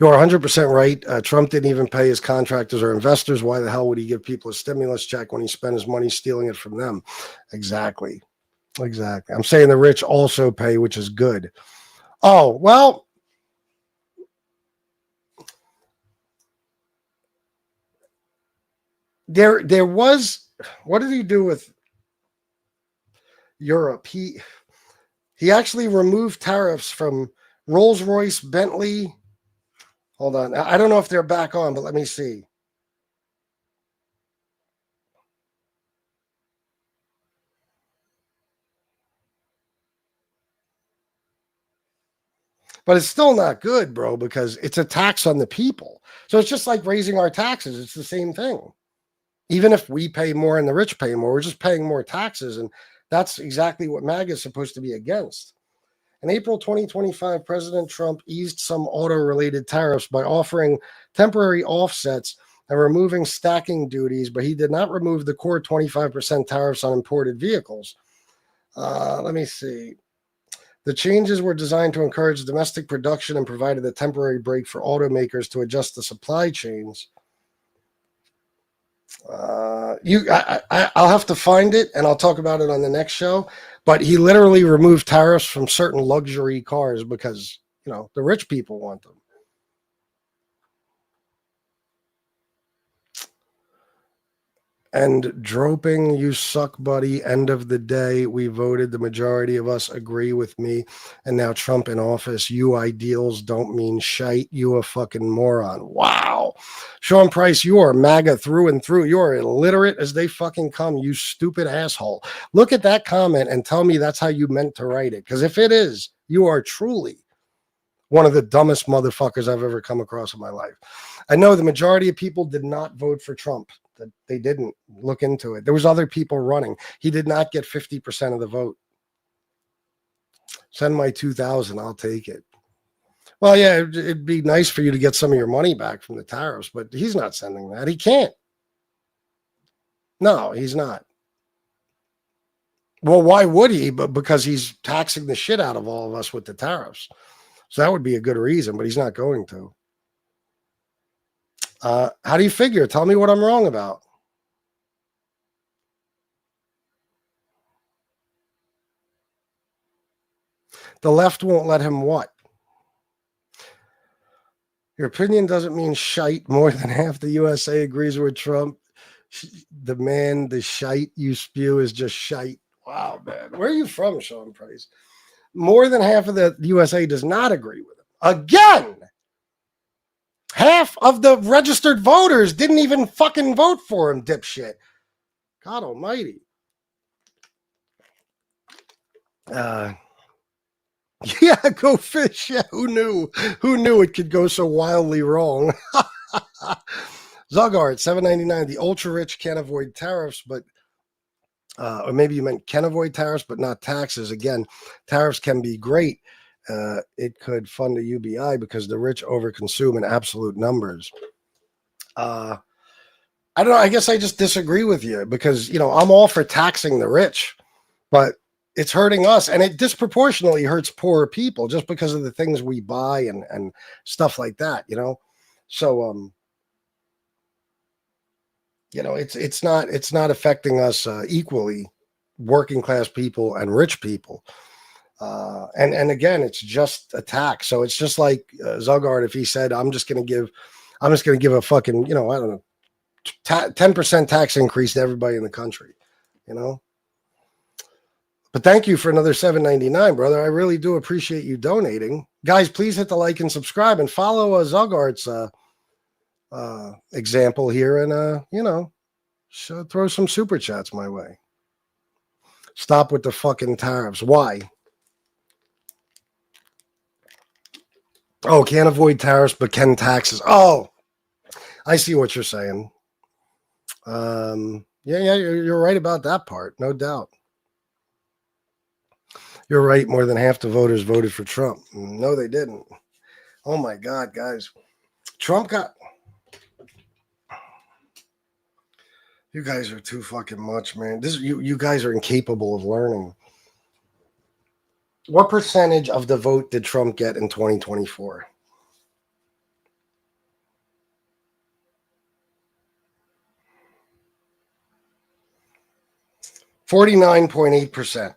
S1: You're 100% right. Trump didn't even pay his contractors or investors. Why the hell would he give people a stimulus check when he spent his money stealing it from them? Exactly. I'm saying the rich also pay, which is good. Oh, well, there was, what did he do with Europe? He actually removed tariffs from Rolls-Royce, Bentley. Hold on. I don't know if they're back on, but let me see. But it's still not good, bro, because it's a tax on the people. So it's just like raising our taxes. It's the same thing. Even if we pay more and the rich pay more, we're just paying more taxes. And that's exactly what MAGA is supposed to be against. In April 2025, President Trump eased some auto-related tariffs by offering temporary offsets and removing stacking duties, but he did not remove the core 25% tariffs on imported vehicles. Let me see. The changes were designed to encourage domestic production and provided a temporary break for automakers to adjust the supply chains. I'll have to find it and I'll talk about it on the next show. But he literally removed tariffs from certain luxury cars because, the rich people want them. And Droping, you suck, buddy. End of the day, we voted. The majority of us agree with me. And now Trump in office. You ideals don't mean shite. You a fucking moron. Wow. Sean Price, you are MAGA through and through. You are illiterate as they fucking come, you stupid asshole. Look at that comment and tell me that's how you meant to write it. Because if it is, you are truly one of the dumbest motherfuckers I've ever come across in my life. I know the majority of people did not vote for Trump. They didn't look into it. There was other people running. He did not get 50% of the vote. Send my 2,000. I'll take it. Well, yeah, it'd be nice for you to get some of your money back from the tariffs, but he's not sending that. He can't. No, he's not. Well, why would he? But because he's taxing the shit out of all of us with the tariffs. So that would be a good reason, but he's not going to. How do you figure? Tell me what I'm wrong about. The left won't let him what? Your opinion doesn't mean shite. More than half the USA agrees with Trump. The shite you spew is just shite. Wow, man. Where are you from, Sean Price? More than half of the USA does not agree with him. Again! Half of the registered voters didn't even fucking vote for him, dipshit. God almighty. Yeah, go fish. Yeah, who knew? Who knew it could go so wildly wrong? Zugart, $7.99. The ultra rich can't avoid tariffs, but or maybe you meant can avoid tariffs, but not taxes. Again, tariffs can be great. It could fund a UBI because the rich overconsume in absolute numbers. I don't know. I guess I just disagree with you because, I'm all for taxing the rich, but it's hurting us and it disproportionately hurts poorer people just because of the things we buy and stuff like that, So, it's not affecting us equally, working class people and rich people. And again, it's just a tax. So it's just like Zugard, if he said, I'm just going to give a fucking, I don't know, 10% tax increase to everybody in the country. you know. But thank you for another $7.99, brother. I really do appreciate you donating. Guys, please hit the like and subscribe and follow Zugart's example here, and you know, throw some super chats my way. Stop with the fucking tariffs. Why? Oh, can't avoid tariffs, but can taxes. Oh, I see what you're saying. Yeah, you're right about that part, no doubt. You're right. More than half the voters voted for Trump. No, they didn't. Oh my God, guys. Trump got. You guys are too fucking much, man. You guys are incapable of learning. What percentage of the vote did Trump get in 2024? 49.8%.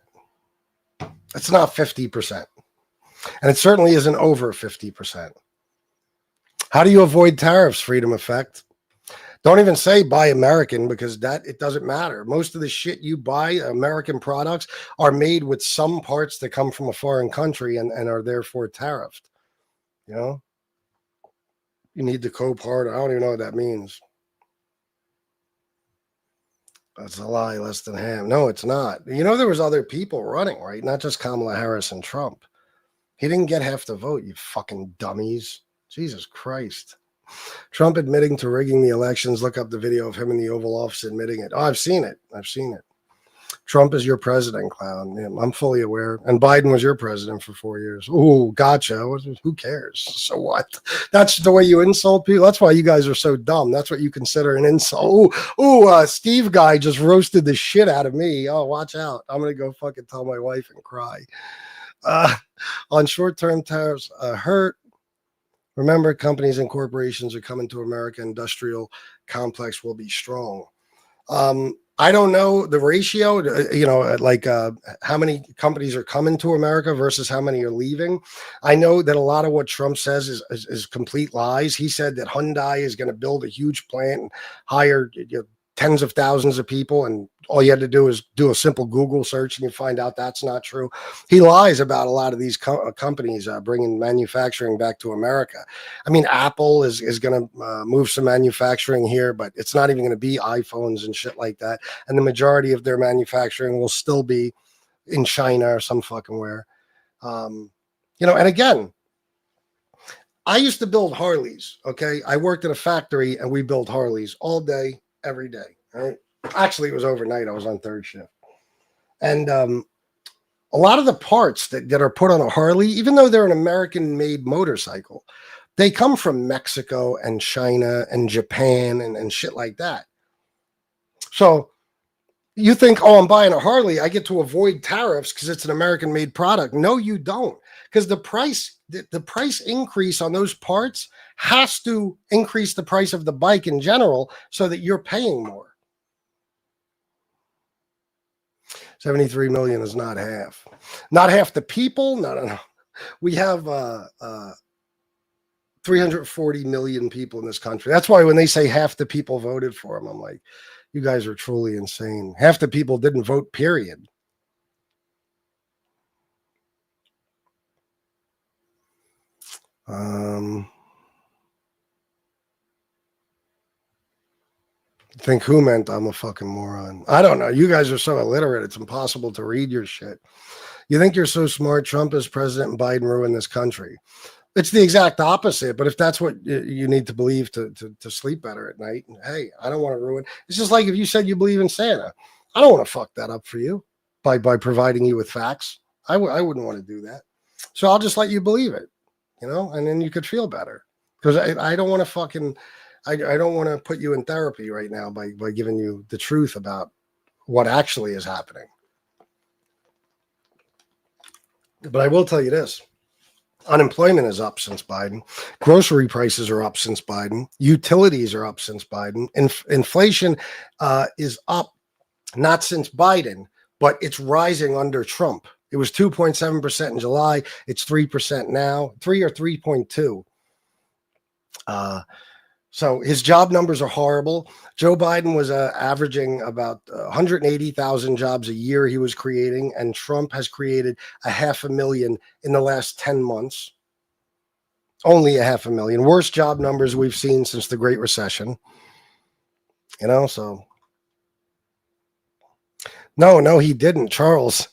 S1: It's not 50%. And it certainly isn't over 50%. How do you avoid tariffs, Freedom Effect? Don't even say buy American, because it doesn't matter. Most of the shit you buy, American products, are made with some parts that come from a foreign country and are therefore tariffed. You know? You need the co-part. I don't even know what that means. That's a lie, less than half. No, it's not. You know, there was other people running, right? Not just Kamala Harris and Trump. He didn't get half the vote, you fucking dummies. Jesus Christ. Trump admitting to rigging the elections. Look up the video of him in the Oval Office admitting it. Oh, I've seen it. Trump is your president, clown. Yeah, I'm fully aware. And Biden was your president for 4 years. Ooh, gotcha. Who cares? So what? That's the way you insult people. That's why you guys are so dumb. That's what you consider an insult. Ooh, Steve guy just roasted the shit out of me. Oh, watch out. I'm going to go fucking tell my wife and cry. On short-term tariffs, hurt. Remember, companies and corporations are coming to America. Industrial complex will be strong. I don't know the ratio, how many companies are coming to America versus how many are leaving. I know that a lot of what Trump says is complete lies. He said that Hyundai is going to build a huge plant and hire tens of thousands of people, and all you had to do is do a simple Google search and you find out that's not true. He lies about a lot of these companies bringing manufacturing back to America. I mean, Apple is going to move some manufacturing here, but it's not even going to be iPhones and shit like that. And the majority of their manufacturing will still be in China or some fucking where. And again, I used to build Harleys, okay? I worked at a factory and we built Harleys all day, every day, right? Actually, it was overnight. I was on third shift. And a lot of the parts that are put on a Harley, even though they're an American-made motorcycle, they come from Mexico and China and Japan and shit like that. So you think, oh, I'm buying a Harley, I get to avoid tariffs because it's an American-made product. No, you don't. Because the price increase on those parts has to increase the price of the bike in general so that you're paying more. 73 million is not half. Not half the people. No. We have 340 million people in this country. That's why when they say half the people voted for him, I'm like, you guys are truly insane. Half the people didn't vote, period. Think who meant I'm a fucking moron? I don't know. You guys are so illiterate. It's impossible to read your shit. You think you're so smart. Trump is president and Biden ruined this country. It's the exact opposite. But if that's what you need to believe to sleep better at night, hey, I don't want to ruin. It's just like if you said you believe in Santa. I don't want to fuck that up for you by providing you with facts. I wouldn't want to do that. So I'll just let you believe it, and then you could feel better. Because I don't want to fucking, I don't want to put you in therapy right now by giving you the truth about what actually is happening. But I will tell you this. Unemployment is up since Biden. Grocery prices are up since Biden. Utilities are up since Biden. Inflation is up, not since Biden, but it's rising under Trump. It was 2.7% in July. It's 3% now, 3 or 3.2. So his job numbers are horrible. Joe Biden was averaging about 180,000 jobs a year he was creating, and Trump has created 500,000 in the last 10 months. Only 500,000. Worst job numbers we've seen since the Great Recession. You know, so. No, he didn't, Charles.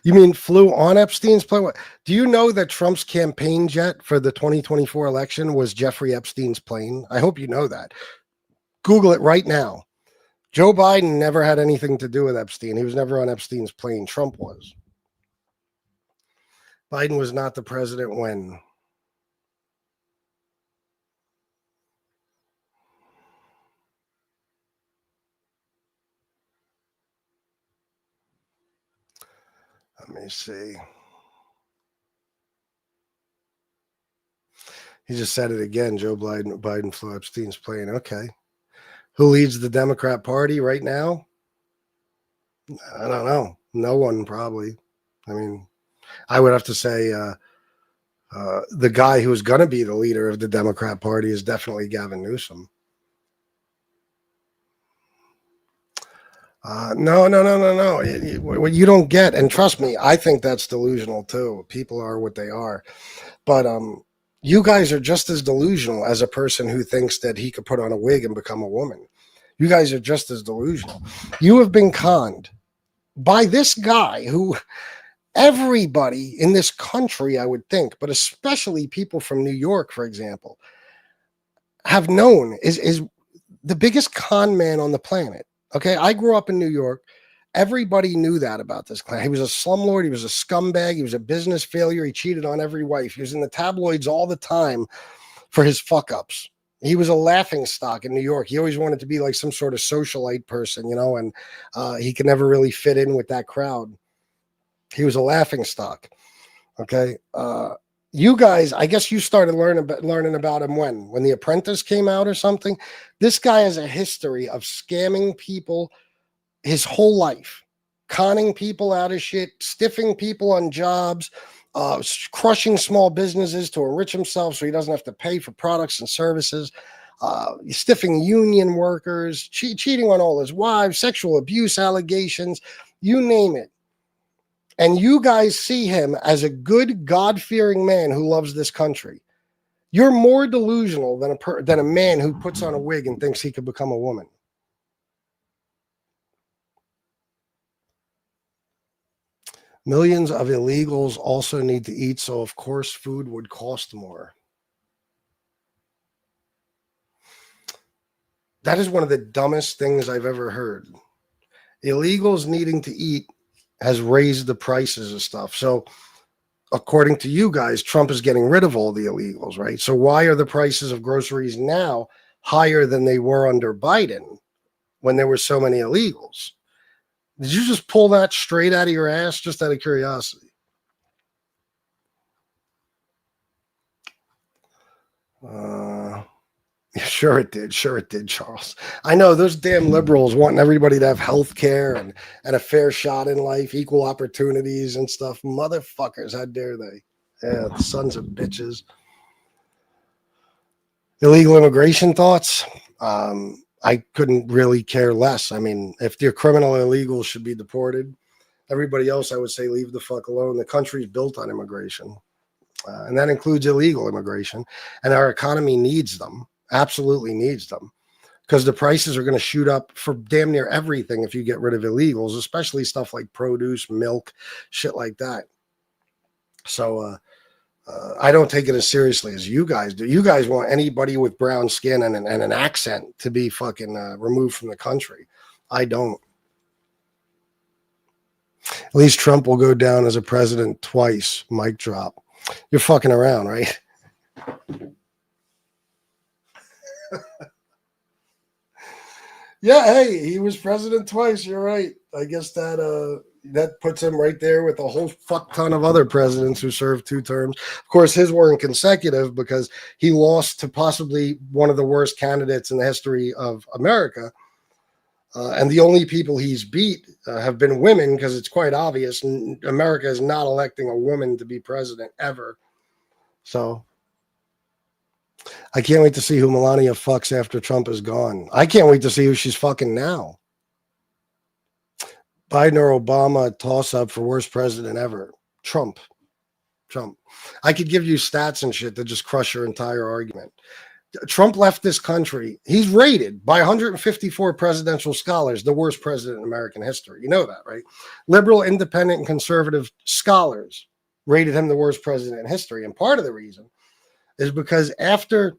S1: You mean flew on Epstein's plane? Do you know that Trump's campaign jet for the 2024 election was Jeffrey Epstein's plane? I hope you know that. Google it right now. Joe Biden never had anything to do with Epstein. He was never on Epstein's plane. Trump was. Biden was not the president when. Let me see. He just said it again. Joe Biden flew Epstein's plane. Okay. Who leads the Democrat Party right now? I don't know. No one, probably. I mean, I would have to say the guy who's going to be the leader of the Democrat Party is definitely Gavin Newsom. No. What you don't get, and trust me, I think that's delusional too. People are what they are. But you guys are just as delusional as a person who thinks that he could put on a wig and become a woman. You guys are just as delusional. You have been conned by this guy who everybody in this country, I would think, but especially people from New York, for example, have known is the biggest con man on the planet. Okay, I grew up in New York. Everybody knew that about this guy. He was a slumlord. He was a scumbag. He was a business failure. He cheated on every wife. He was in the tabloids all the time for his fuck-ups. He was a laughing stock in New York. He always wanted to be like some sort of socialite person, you know, and he could never really fit in with that crowd. He was a laughing stock. Okay. You guys, I guess you started learning about him when The Apprentice came out or something. This guy has a history of scamming people his whole life, conning people out of shit, stiffing people on jobs, crushing small businesses to enrich himself so he doesn't have to pay for products and services, stiffing union workers, cheating on all his wives, sexual abuse allegations, you name it. And you guys see him as a good, God-fearing man who loves this country. You're more delusional than a man who puts on a wig and thinks he could become a woman. Millions of illegals also need to eat, so of course food would cost more. That is one of the dumbest things I've ever heard. Illegals needing to eat has raised the prices of stuff. So according to you guys, Trump is getting rid of all the illegals, right? So why are the prices of groceries now higher than they were under Biden when there were so many illegals? Did you just pull that straight out of your ass, just out of curiosity? Sure it did, Charles. I know those damn liberals wanting everybody to have health care and a fair shot in life, equal opportunities and stuff. Motherfuckers, how dare they? Yeah, the sons of bitches. Illegal immigration thoughts? I couldn't really care less. I mean, if they're criminal illegals should be deported. Everybody else, I would say, leave the fuck alone. The country's built on immigration, and that includes illegal immigration. And our economy needs them, absolutely needs them, because the prices are going to shoot up for damn near everything if you get rid of illegals, especially stuff like produce, milk, shit like that. So I don't take it as seriously as you guys do. You guys want anybody with brown skin and an accent to be fucking removed from the country. I don't. At least Trump will go down as a president twice. Mic drop. You're fucking around, right? Yeah, hey, he was president twice. You're right. I guess that puts him right there with a whole fuck ton of other presidents who served 2 terms. Of course, his weren't consecutive because he lost to possibly one of the worst candidates in the history of America. And the only people he's beat have been women, because it's quite obvious America is not electing a woman to be president ever. So I can't wait to see who Melania fucks after Trump is gone. I can't wait to see who she's fucking now. Biden or Obama, toss-up for worst president ever. Trump. I could give you stats and shit that just crush your entire argument. Trump left this country. He's rated by 154 presidential scholars the worst president in American history. You know that, right? Liberal, independent, and conservative scholars rated him the worst president in history. And part of the reason is because after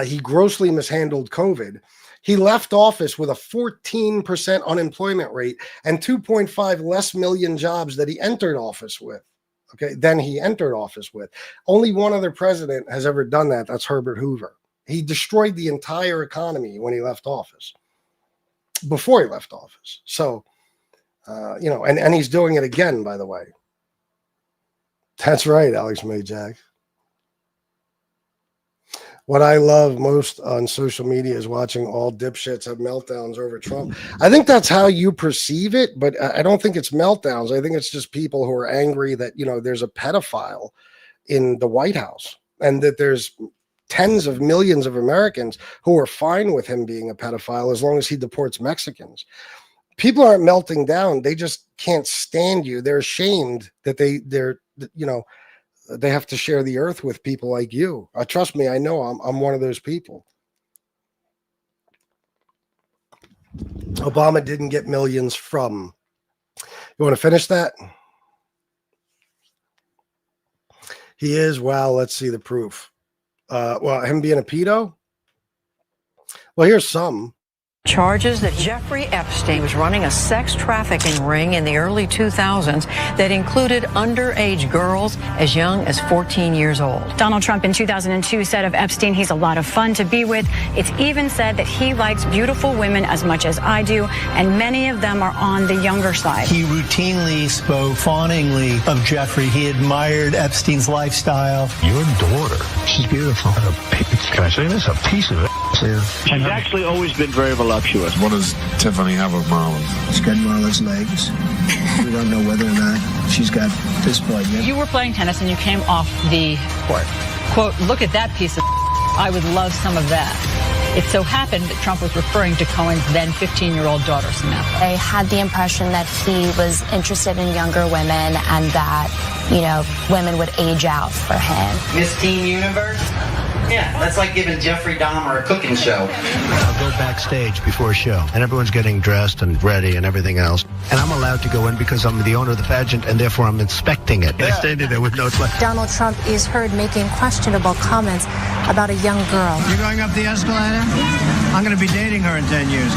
S1: he grossly mishandled COVID, he left office with a 14% unemployment rate and 2.5 less million jobs that he entered office with. Okay, then he entered office with. Only one other president has ever done that. That's Herbert Hoover. He destroyed the entire economy when he left office, before he left office. So, and he's doing it again, by the way. That's right, Alex Majak. What I love most on social media is watching all dipshits have meltdowns over Trump. I think that's how you perceive it, but I don't think it's meltdowns. I think it's just people who are angry that, there's a pedophile in the White House and that there's tens of millions of Americans who are fine with him being a pedophile as long as he deports Mexicans. People aren't melting down. They just can't stand you. They're ashamed that they have to share the earth with people like you. Trust me, I know I'm one of those people. Obama didn't get millions from. You want to finish that? He is. Wow. Let's see the proof. Him being a pedo? Well, here's some.
S5: Charges that Jeffrey Epstein was running a sex trafficking ring in the early 2000s that included underage girls as young as 14 years old.
S6: Donald Trump in 2002 said of Epstein, he's a lot of fun to be with. It's even said that he likes beautiful women as much as I do, and many of them are on the younger side.
S7: He routinely spoke fawningly of Jeffrey. He admired Epstein's lifestyle.
S8: Your daughter, she's beautiful. Can I say this? A piece of it.
S9: She's actually always been very voluptuous.
S8: What does Tiffany have of Marlon?
S4: She's got Marla's legs. We don't know whether or not she's got this part yet.
S10: You were playing tennis and you came off the court. Quote, look at that piece of I would love some of that. It so happened that Trump was referring to Cohen's then 15-year-old daughter, Samantha.
S11: I had the impression that he was interested in younger women and that, women would age out for him.
S12: Miss Teen Universe? Yeah, that's like giving Jeffrey Dahmer a cooking show.
S13: I'll go backstage before a show, and everyone's getting dressed and ready and everything else. And I'm allowed to go in because I'm the owner of the pageant, and therefore I'm inspecting it. I stand in there with no...
S11: Donald Trump is heard making questionable comments about a young girl.
S4: You're going up the escalator? I'm going to be dating her in 10 years.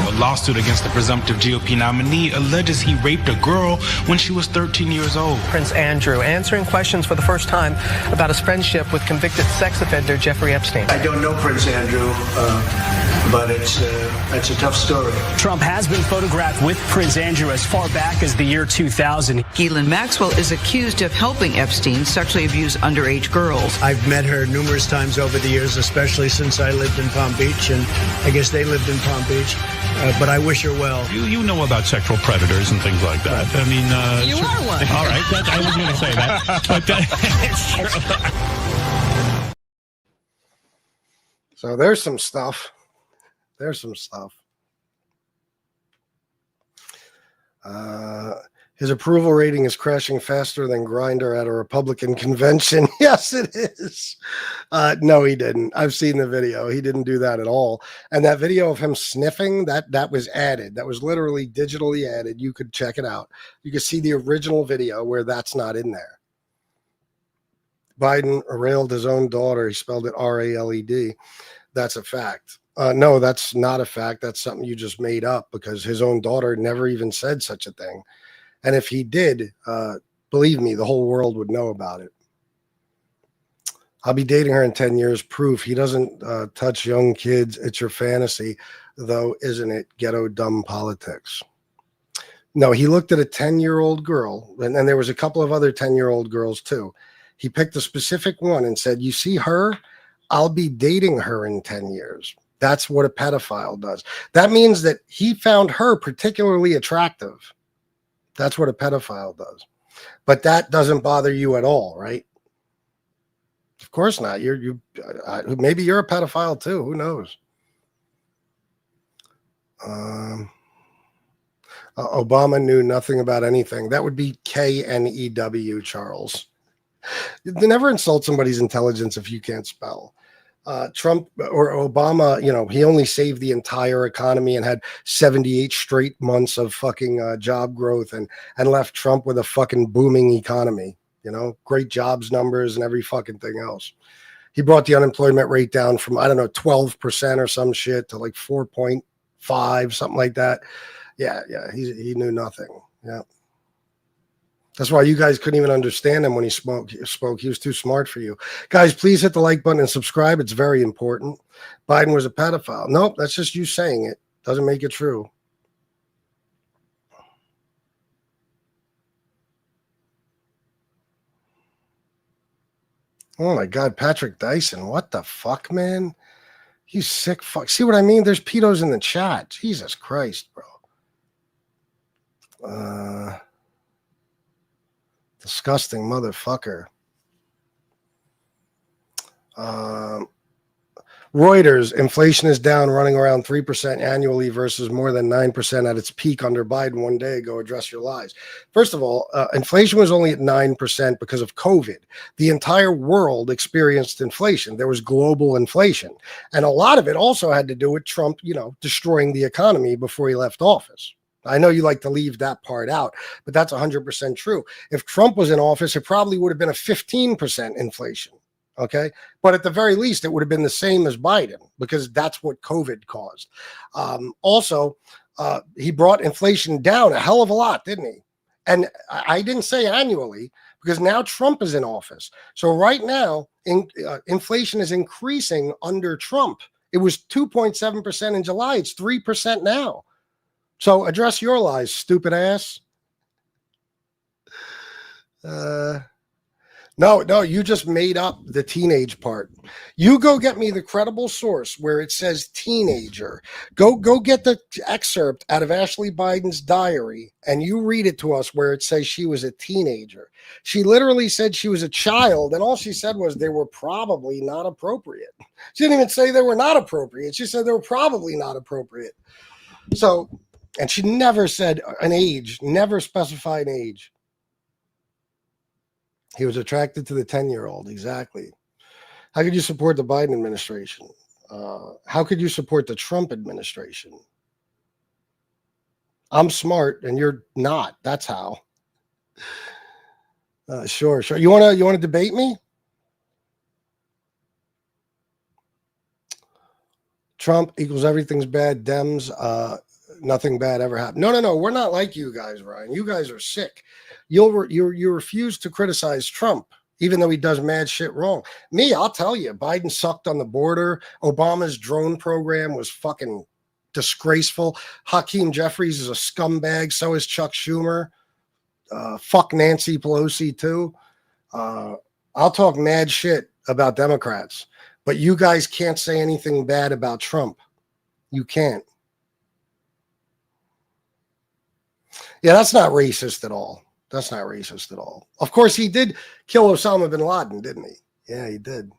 S14: A lawsuit against the presumptive GOP nominee alleges he raped a girl when she was 13 years old.
S15: Prince Andrew answering questions for the first time about his friendship with convicted sex offender Jeffrey Epstein.
S4: I don't know Prince Andrew, but it's a tough story.
S16: Trump has been photographed with Prince Andrew as far back as the year 2000.
S17: Ghislaine Maxwell is accused of helping Epstein sexually abuse underage girls.
S7: I've met her numerous times over the years, especially since I lived in Palm Beach, and I guess they lived in Palm Beach. But I wish her well.
S14: You know about sexual predators and things like that. I mean,
S10: you are one.
S14: All right, I was going to say that, but it's true.
S1: So there's some stuff. His approval rating is crashing faster than Grindr at a Republican convention. Yes, it is. No, he didn't. I've seen the video. He didn't do that at all. And that video of him sniffing, that was added. That was literally digitally added. You could check it out. You could see the original video where that's not in there. Biden railed his own daughter. He spelled it R-A-L-E-D. That's a fact. No, that's not a fact. That's something you just made up because his own daughter never even said such a thing. And if he did, believe me, the whole world would know about it. I'll be dating her in 10 years. Proof he doesn't touch young kids. It's your fantasy, though, isn't it? Ghetto dumb politics. No, he looked at a 10-year-old girl, and there was a couple of other 10-year-old girls too. He picked a specific one and said, you see her? I'll be dating her in 10 years. That's what a pedophile does. That means that he found her particularly attractive. That's what a pedophile does. But that doesn't bother you at all, right? Of course not. Maybe you're a pedophile too. Who knows? Obama knew nothing about anything. That would be KNEW, Charles. They never insult somebody's intelligence if you can't spell. Trump or Obama, he only saved the entire economy and had 78 straight months of fucking job growth and left Trump with a fucking booming economy, great jobs numbers and every fucking thing else. He brought the unemployment rate down from, 12% or some shit to like 4.5, something like that. Yeah. He knew nothing. Yeah. That's why you guys couldn't even understand him when he spoke. He was too smart for you. Guys, please hit the like button and subscribe. It's very important. Biden was a pedophile. Nope, that's just you saying it. Doesn't make it true. Oh my God, Patrick Dyson. What the fuck, man? You sick fuck. See what I mean? There's pedos in the chat. Jesus Christ, bro. Disgusting motherfucker. Reuters, inflation is down, running around 3% annually versus more than 9% at its peak under Biden one day ago. Address your lies. First of all, inflation was only at 9% because of COVID. The entire world experienced inflation. There was global inflation. And a lot of it also had to do with Trump, destroying the economy before he left office. I know you like to leave that part out, but that's 100% true. If Trump was in office, it probably would have been a 15% inflation. Okay. But at the very least, it would have been the same as Biden because that's what COVID caused. Also, he brought inflation down a hell of a lot, didn't he? And I didn't say annually because now Trump is in office. So right now, inflation is increasing under Trump. It was 2.7% in July. It's 3% now. So address your lies, stupid ass. No, you just made up the teenage part. You go get me the credible source where it says teenager. Go get the excerpt out of Ashley Biden's diary and you read it to us where it says she was a teenager. She literally said she was a child and all she said was they were probably not appropriate. She didn't even say they were not appropriate. She said they were probably not appropriate. So, and she never said an age, never specified an age. He was attracted to the 10-year-old. Exactly. How could you support the Biden administration? How could you support the Trump administration? I'm smart and you're not. That's how. Sure. You want to debate me? Trump equals everything's bad. Dems, nothing bad ever happened. No. We're not like you guys, Ryan. You guys are sick. You refuse to criticize Trump, even though he does mad shit wrong. Me, I'll tell you, Biden sucked on the border. Obama's drone program was fucking disgraceful. Hakeem Jeffries is a scumbag. So is Chuck Schumer. Fuck Nancy Pelosi, too. I'll talk mad shit about Democrats, but you guys can't say anything bad about Trump. You can't. Yeah, that's not racist at all. That's not racist at all. Of course, he did kill Osama bin Laden, didn't he? Yeah, he did.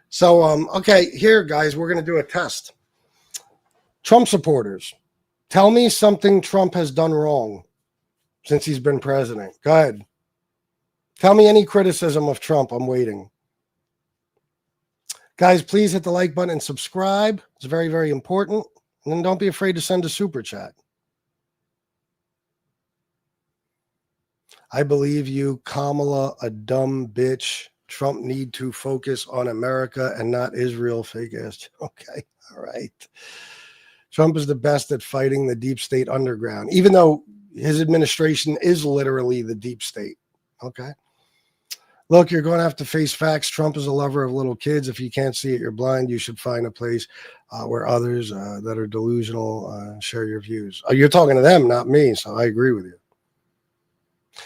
S1: So, okay, here, guys, we're going to do a test. Trump supporters, tell me something Trump has done wrong since he's been president. Go ahead. Tell me any criticism of Trump. I'm waiting. Guys, please hit the like button and subscribe. It's very, very important. And then don't be afraid to send a super chat. I believe you, Kamala, a dumb bitch. Trump need to focus on America and not Israel, fake ass. Okay, all right. Trump is the best at fighting the deep state underground, even though his administration is literally the deep state. Okay. Look, you're going to have to face facts. Trump is a lover of little kids. If you can't see it, you're blind. You should find a place where others that are delusional share your views. You're talking to them, not me, so I agree with you.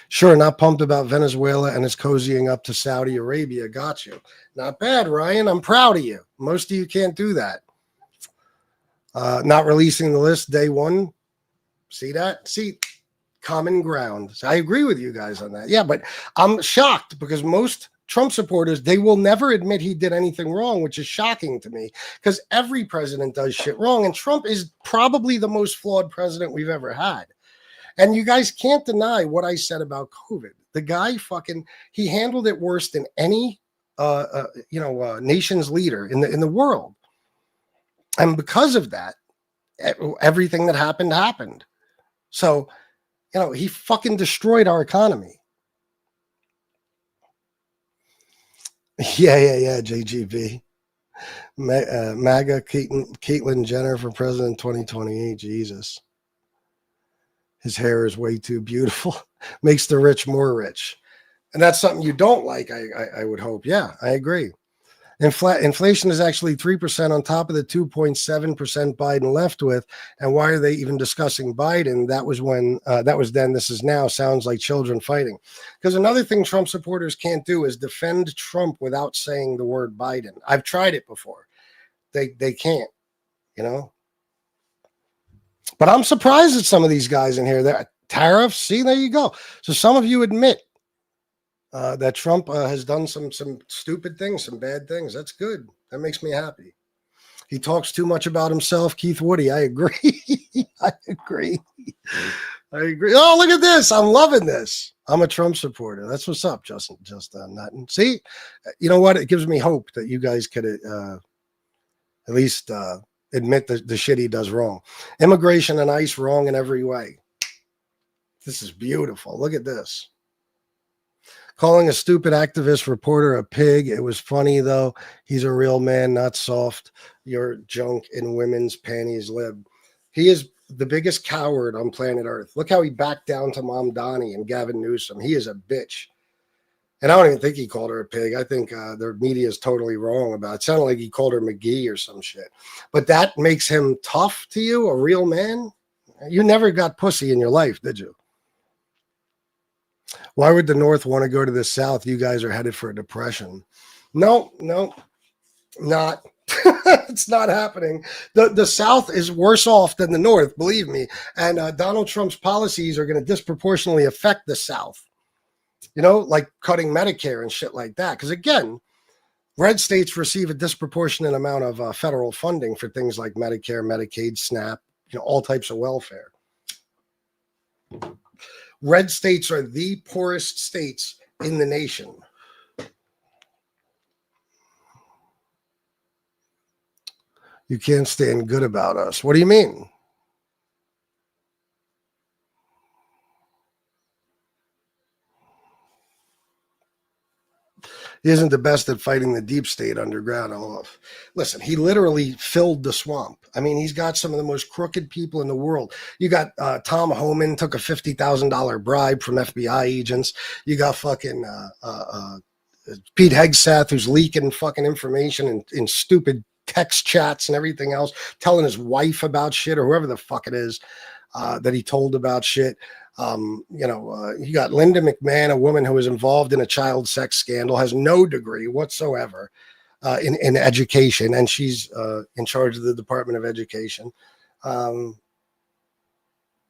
S1: Sure, not pumped about Venezuela and it's cozying up to Saudi Arabia. Got you. Not bad, Ryan. I'm proud of you. Most of you can't do that. Not releasing the list day one. See that? See, common ground. So I agree with you guys on that. Yeah, but I'm shocked because most Trump supporters, they will never admit he did anything wrong, which is shocking to me because every president does shit wrong. And Trump is probably the most flawed president we've ever had. And you guys can't deny what I said about COVID. The guy he handled it worse than any, nation's leader in the world. And because of that, everything that happened. So, he fucking destroyed our economy. Yeah, JGB. MAGA Caitlyn Jenner for president 2028. Jesus. His hair is way too beautiful. Makes the rich more rich. And that's something you don't like, I would hope. Yeah, I agree. Inflation is actually 3% on top of the 2.7% Biden left with. And why are they even discussing Biden? That was when, that was then, this is now. Sounds like children fighting. Because another thing Trump supporters can't do is defend Trump without saying the word Biden. I've tried it before. They can't, But I'm surprised at some of these guys in here. That tariffs, see, there you go. So some of you admit that Trump has done some stupid things, some bad things. That's good. That makes me happy. He talks too much about himself. Keith Woody, I agree. I agree. Oh, look at this. I'm loving this. I'm a Trump supporter. That's what's up, Justin. Nothing. See, you know what? It gives me hope that you guys could at least admit the shit he does wrong. Immigration and ICE wrong in every way. This is beautiful. Look at this. Calling a stupid activist reporter a pig. It was funny, though. He's a real man, not soft. Your junk in women's panties lib. He is the biggest coward on planet Earth. Look how he backed down to Mamdani and Gavin Newsom. He is a bitch. And I don't even think he called her a pig. I think their media is totally wrong about it. It sounded like he called her McGee or some shit. But that makes him tough to you, a real man? You never got pussy in your life, did you? Why would the North want to go to the South? You guys are headed for a depression. No, not. It's not happening. The South is worse off than the North, believe me. And Donald Trump's policies are going to disproportionately affect the South. Like cutting Medicare and shit like that. Because again, red states receive a disproportionate amount of federal funding for things like Medicare, Medicaid, SNAP, all types of welfare. Red states are the poorest states in the nation. You can't stand good about us. What do you mean? He isn't the best at fighting the deep state underground. Listen, he literally filled the swamp. I mean, he's got some of the most crooked people in the world. You got Tom Homan took a $50,000 bribe from FBI agents. You got fucking Pete Hegseth, who's leaking fucking information in stupid text chats and everything else, telling his wife about shit or whoever the fuck it is that he told about shit. You got Linda McMahon, a woman who was involved in a child sex scandal, has no degree whatsoever in education, and she's in charge of the Department of Education.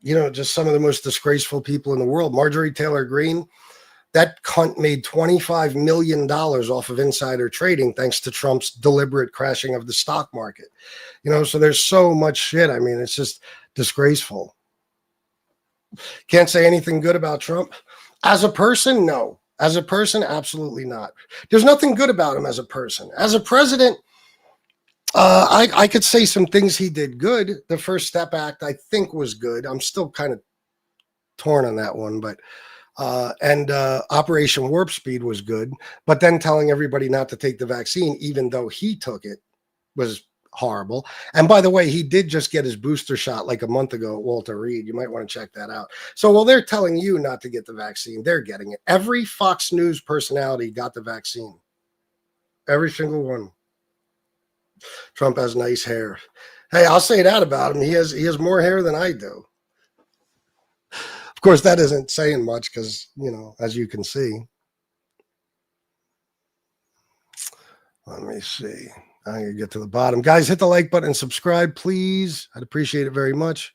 S1: Just some of the most disgraceful people in the world. Marjorie Taylor Greene, that cunt made $25 million off of insider trading thanks to Trump's deliberate crashing of the stock market. So there's so much shit. I mean, it's just disgraceful. Can't say anything good about Trump. As a person, no. As a person, absolutely not. There's nothing good about him as a person. As a president, I could say some things he did good. The First Step Act, I think, was good. I'm still kind of torn on that one, but Operation Warp Speed was good. But then telling everybody not to take the vaccine, even though he took it, was horrible. And by the way, he did just get his booster shot like a month ago at Walter Reed. You might want to check that out. So while they're telling you not to get the vaccine, they're getting it. Every Fox News personality got the vaccine. Every single one. Trump has nice hair. Hey, I'll say that about him. He has more hair than I do. Of course, that isn't saying much because, as you can see. Let me see. I'm going to get to the bottom. Guys, hit the like button and subscribe, please. I'd appreciate it very much.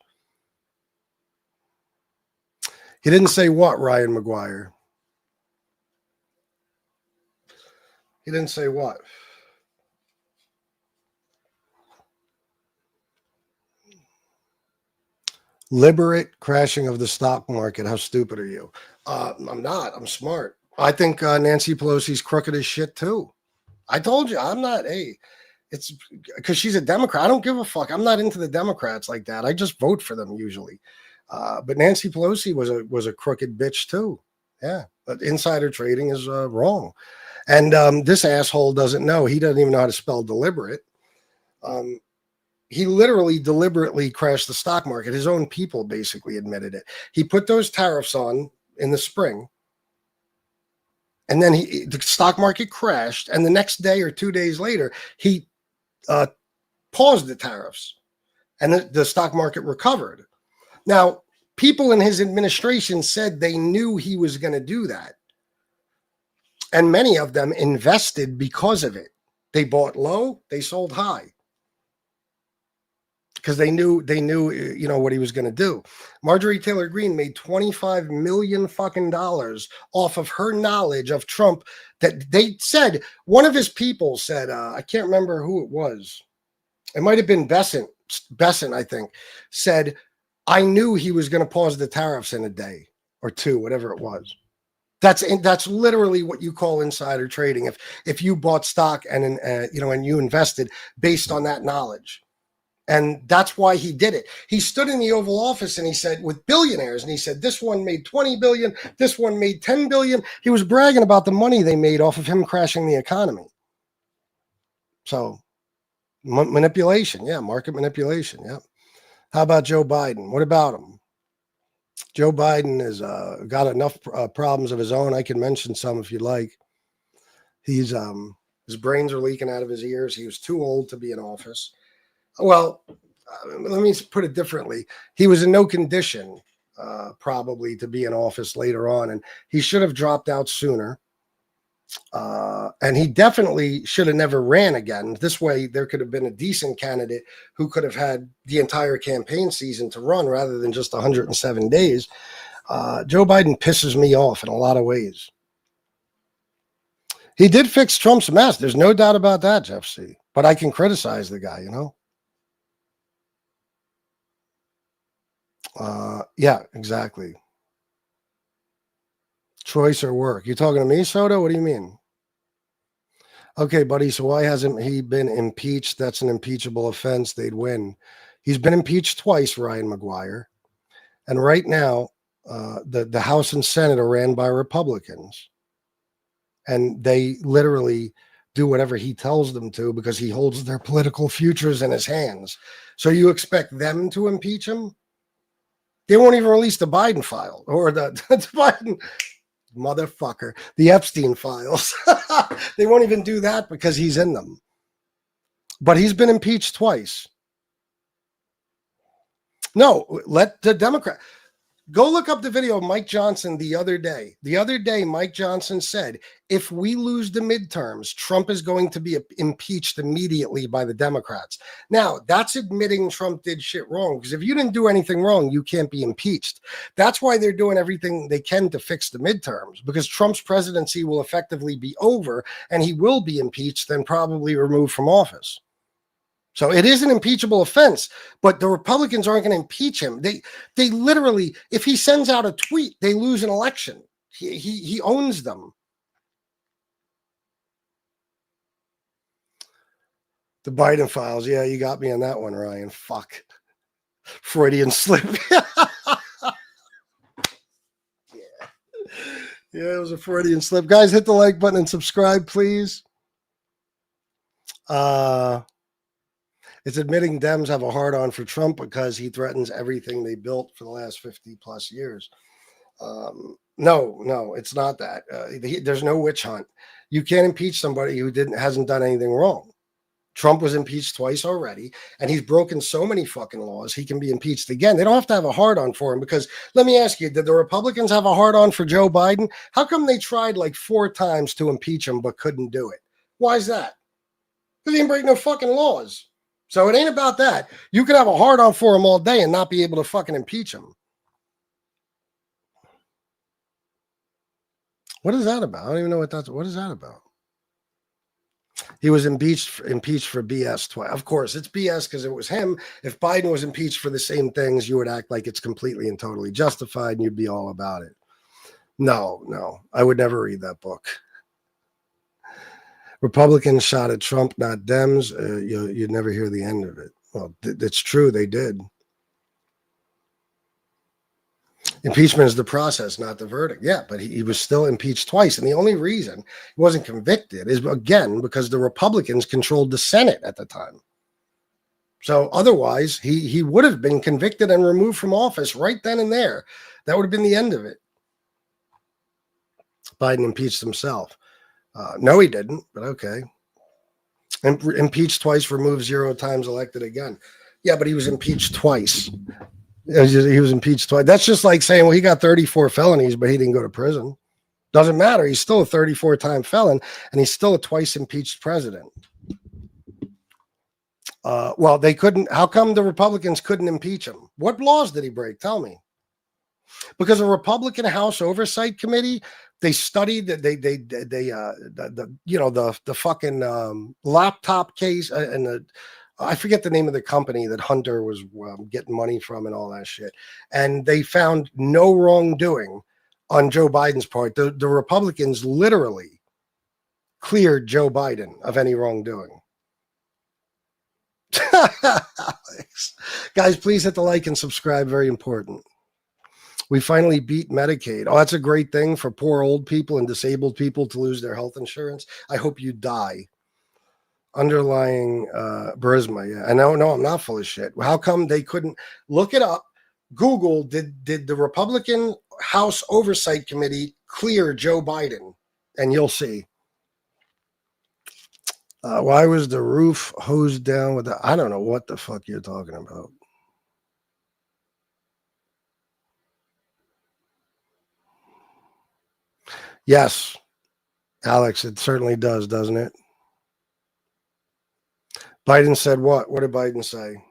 S1: He didn't say what, Ryan McGuire? He didn't say what. Liberate crashing of the stock market. How stupid are you? I'm not. I'm smart. I think Nancy Pelosi's crooked as shit too. I told you, I'm not. Hey, it's because she's a Democrat. I don't give a fuck. I'm not into the Democrats like that. I just vote for them usually. But Nancy Pelosi was a crooked bitch too. Yeah, but insider trading is wrong. And this asshole doesn't know. He doesn't even know how to spell deliberate. He literally deliberately crashed the stock market. His own people basically admitted it. He put those tariffs on in the spring, and then the stock market crashed. And the next day or 2 days later, he paused the tariffs, and the stock market recovered. Now, people in his administration said they knew he was going to do that. And many of them invested because of it. They bought low, they sold high. Because they knew, you know, what he was going to do. Marjorie Taylor Greene made $25 million fucking dollars off of her knowledge of Trump. That they said, one of his people said, I can't remember who it was. It might have been Besant, I think, said, I knew he was going to pause the tariffs in a day or two, whatever it was. That's literally what you call insider trading. If you bought stock and you know, and you invested based on that knowledge. And that's why he did it. He stood in the Oval Office and he said, with billionaires, and he said, this one made 20 billion, this one made 10 billion. He was bragging about the money they made off of him crashing the economy. So manipulation. Yeah. Market manipulation. Yeah. How about Joe Biden? What about him? Joe Biden has got enough problems of his own. I can mention some if you'd like. He's his brains are leaking out of his ears. He was too old to be in office. Well, let me put it differently. He was in no condition probably to be in office later on, and he should have dropped out sooner. And he definitely should have never ran again. This way, there could have been a decent candidate who could have had the entire campaign season to run rather than just 107 days. Joe Biden pisses me off in a lot of ways. He did fix Trump's mess. There's no doubt about that, Jeff C. But I can criticize the guy, you know? Yeah, exactly. Choice or work. You talking to me, Soto? What do you mean? Okay, buddy. So why hasn't he been impeached? That's an impeachable offense. They'd win. He's been impeached twice, Ryan McGuire. And right now, the House and Senate are ran by Republicans. And they literally do whatever he tells them to because he holds their political futures in his hands. So you expect them to impeach him? They won't even release the Biden file or the Biden motherfucker, the Epstein files. They won't even do that because he's in them. But he's been impeached twice. No, let the Democrat go look up the video of Mike Johnson the other day. The other day, Mike Johnson said, if we lose the midterms, Trump is going to be impeached immediately by the Democrats. Now, that's admitting Trump did shit wrong, because if you didn't do anything wrong, you can't be impeached. That's why they're doing everything they can to fix the midterms, because Trump's presidency will effectively be over and he will be impeached and probably removed from office. So it is an impeachable offense, but the Republicans aren't going to impeach him. They literally, if he sends out a tweet, they lose an election. He owns them. The Biden files. Yeah, you got me on that one, Ryan. Fuck. Freudian slip. Yeah, it was a Freudian slip. Guys, hit the like button and subscribe, please. It's admitting Dems have a hard-on for Trump because he threatens everything they built for the last 50 plus years. No, it's not that. There's no witch hunt. You can't impeach somebody who hasn't done anything wrong. Trump was impeached twice already, and he's broken so many fucking laws, he can be impeached again. They don't have to have a hard-on for him, because let me ask you, did the Republicans have a hard-on for Joe Biden? How come they tried like 4 times to impeach him but couldn't do it? Why is that? Because he didn't break no fucking laws. So it ain't about that. You could have a hard-on for him all day and not be able to fucking impeach him. What is that about? I don't even know what is that about? He was impeached for BS twice. Of course, it's BS because it was him. If Biden was impeached for the same things, you would act like it's completely and totally justified, and you'd be all about it. No, I would never read that book. Republicans shot at Trump, not Dems. You'd never hear the end of it. Well, it's true. They did. Impeachment is the process, not the verdict. Yeah, but he was still impeached twice. And the only reason he wasn't convicted is, again, because the Republicans controlled the Senate at the time. So otherwise, he would have been convicted and removed from office right then and there. That would have been the end of it. Biden impeached himself. No, he didn't, but okay. Impeached twice, removed 0 times, elected again. Yeah, but he was impeached twice. He was impeached twice. That's just like saying, well, he got 34 felonies, but he didn't go to prison. Doesn't matter. He's still a 34-time felon, and he's still a twice impeached president. Well, they couldn't. How come the Republicans couldn't impeach him? What laws did he break? Tell me. Because a Republican House Oversight Committee, they studied that the fucking laptop case and I forget the name of the company that Hunter was getting money from and all that shit. And they found no wrongdoing on Joe Biden's part. The Republicans literally cleared Joe Biden of any wrongdoing. Guys, please hit the like and subscribe. Very important. We finally beat Medicaid. Oh, that's a great thing for poor old people and disabled people to lose their health insurance. I hope you die. Underlying Burisma. Yeah, I know. No, I'm not full of shit. How come they couldn't look it up? Google, did the Republican House Oversight Committee clear Joe Biden? And you'll see. Why was the roof hosed down with I don't know what the fuck you're talking about. Yes, Alex, it certainly does, doesn't it? Biden said what? What did Biden say?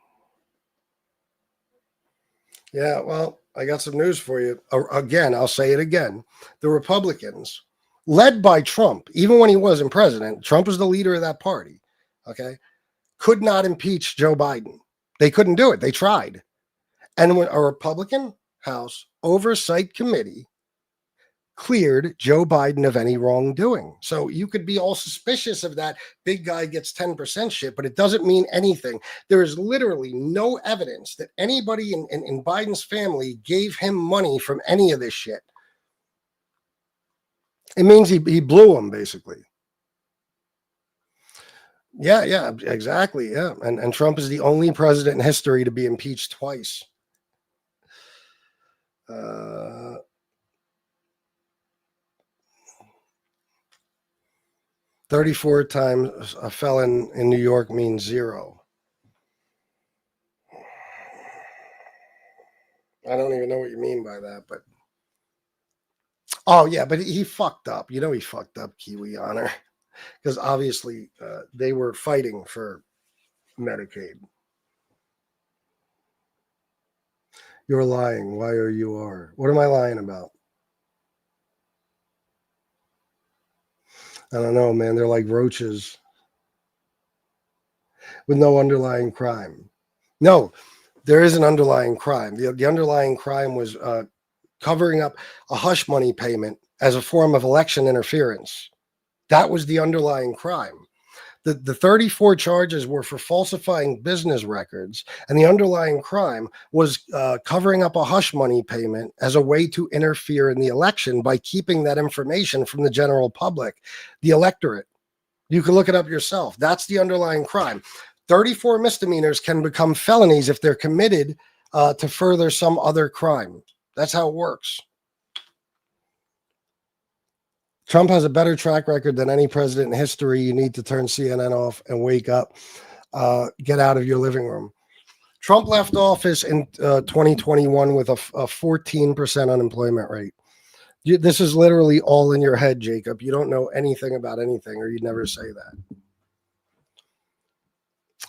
S1: Yeah, well, I got some news for you. Again, I'll say it again. The Republicans, led by Trump, even when he wasn't president, Trump was the leader of that party, okay, could not impeach Joe Biden. They couldn't do it. They tried. And when a Republican House Oversight Committee cleared Joe Biden of any wrongdoing. So you could be all suspicious of that big guy gets 10% shit, but it doesn't mean anything. There is literally no evidence that anybody in Biden's family gave him money from any of this shit. It means he blew him, basically. Yeah, exactly. Yeah. And Trump is the only president in history to be impeached twice. 34 times a felon in New York means 0. I don't even know what you mean by that, but oh yeah, but he fucked up. You know he fucked up, Kiwi Honor, because obviously they were fighting for Medicaid. You're lying. Why are you are? What am I lying about? I don't know, man. They're like roaches with no underlying crime. No, there is an underlying crime. The underlying crime was covering up a hush money payment as a form of election interference. That was the underlying crime. The 34 charges were for falsifying business records, and the underlying crime was covering up a hush money payment as a way to interfere in the election by keeping that information from the general public, the electorate. You can look it up yourself. That's the underlying crime. 34 misdemeanors can become felonies if they're committed to further some other crime. That's how it works. Trump has a better track record than any president in history. You need to turn CNN off and wake up. Get out of your living room. Trump left office in 2021 with a 14% unemployment rate. This is literally all in your head, Jacob. You don't know anything about anything, or you'd never say that.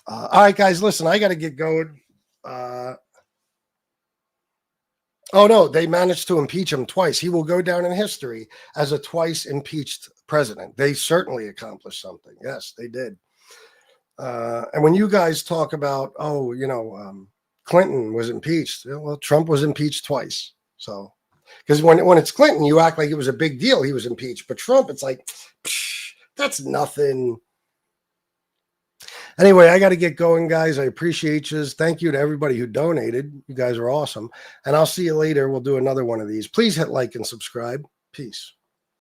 S1: All right, guys, listen, I got to get going. Oh, no, they managed to impeach him twice. He will go down in history as a twice impeached president. They certainly accomplished something. Yes, they did. And when you guys talk about, Clinton was impeached, well, Trump was impeached twice. So, because when it's Clinton, you act like it was a big deal he was impeached. But Trump, it's like, that's nothing. Anyway, I got to get going, guys. I appreciate you. Thank you to everybody who donated. You guys are awesome. And I'll see you later. We'll do another one of these. Please hit like and subscribe. Peace.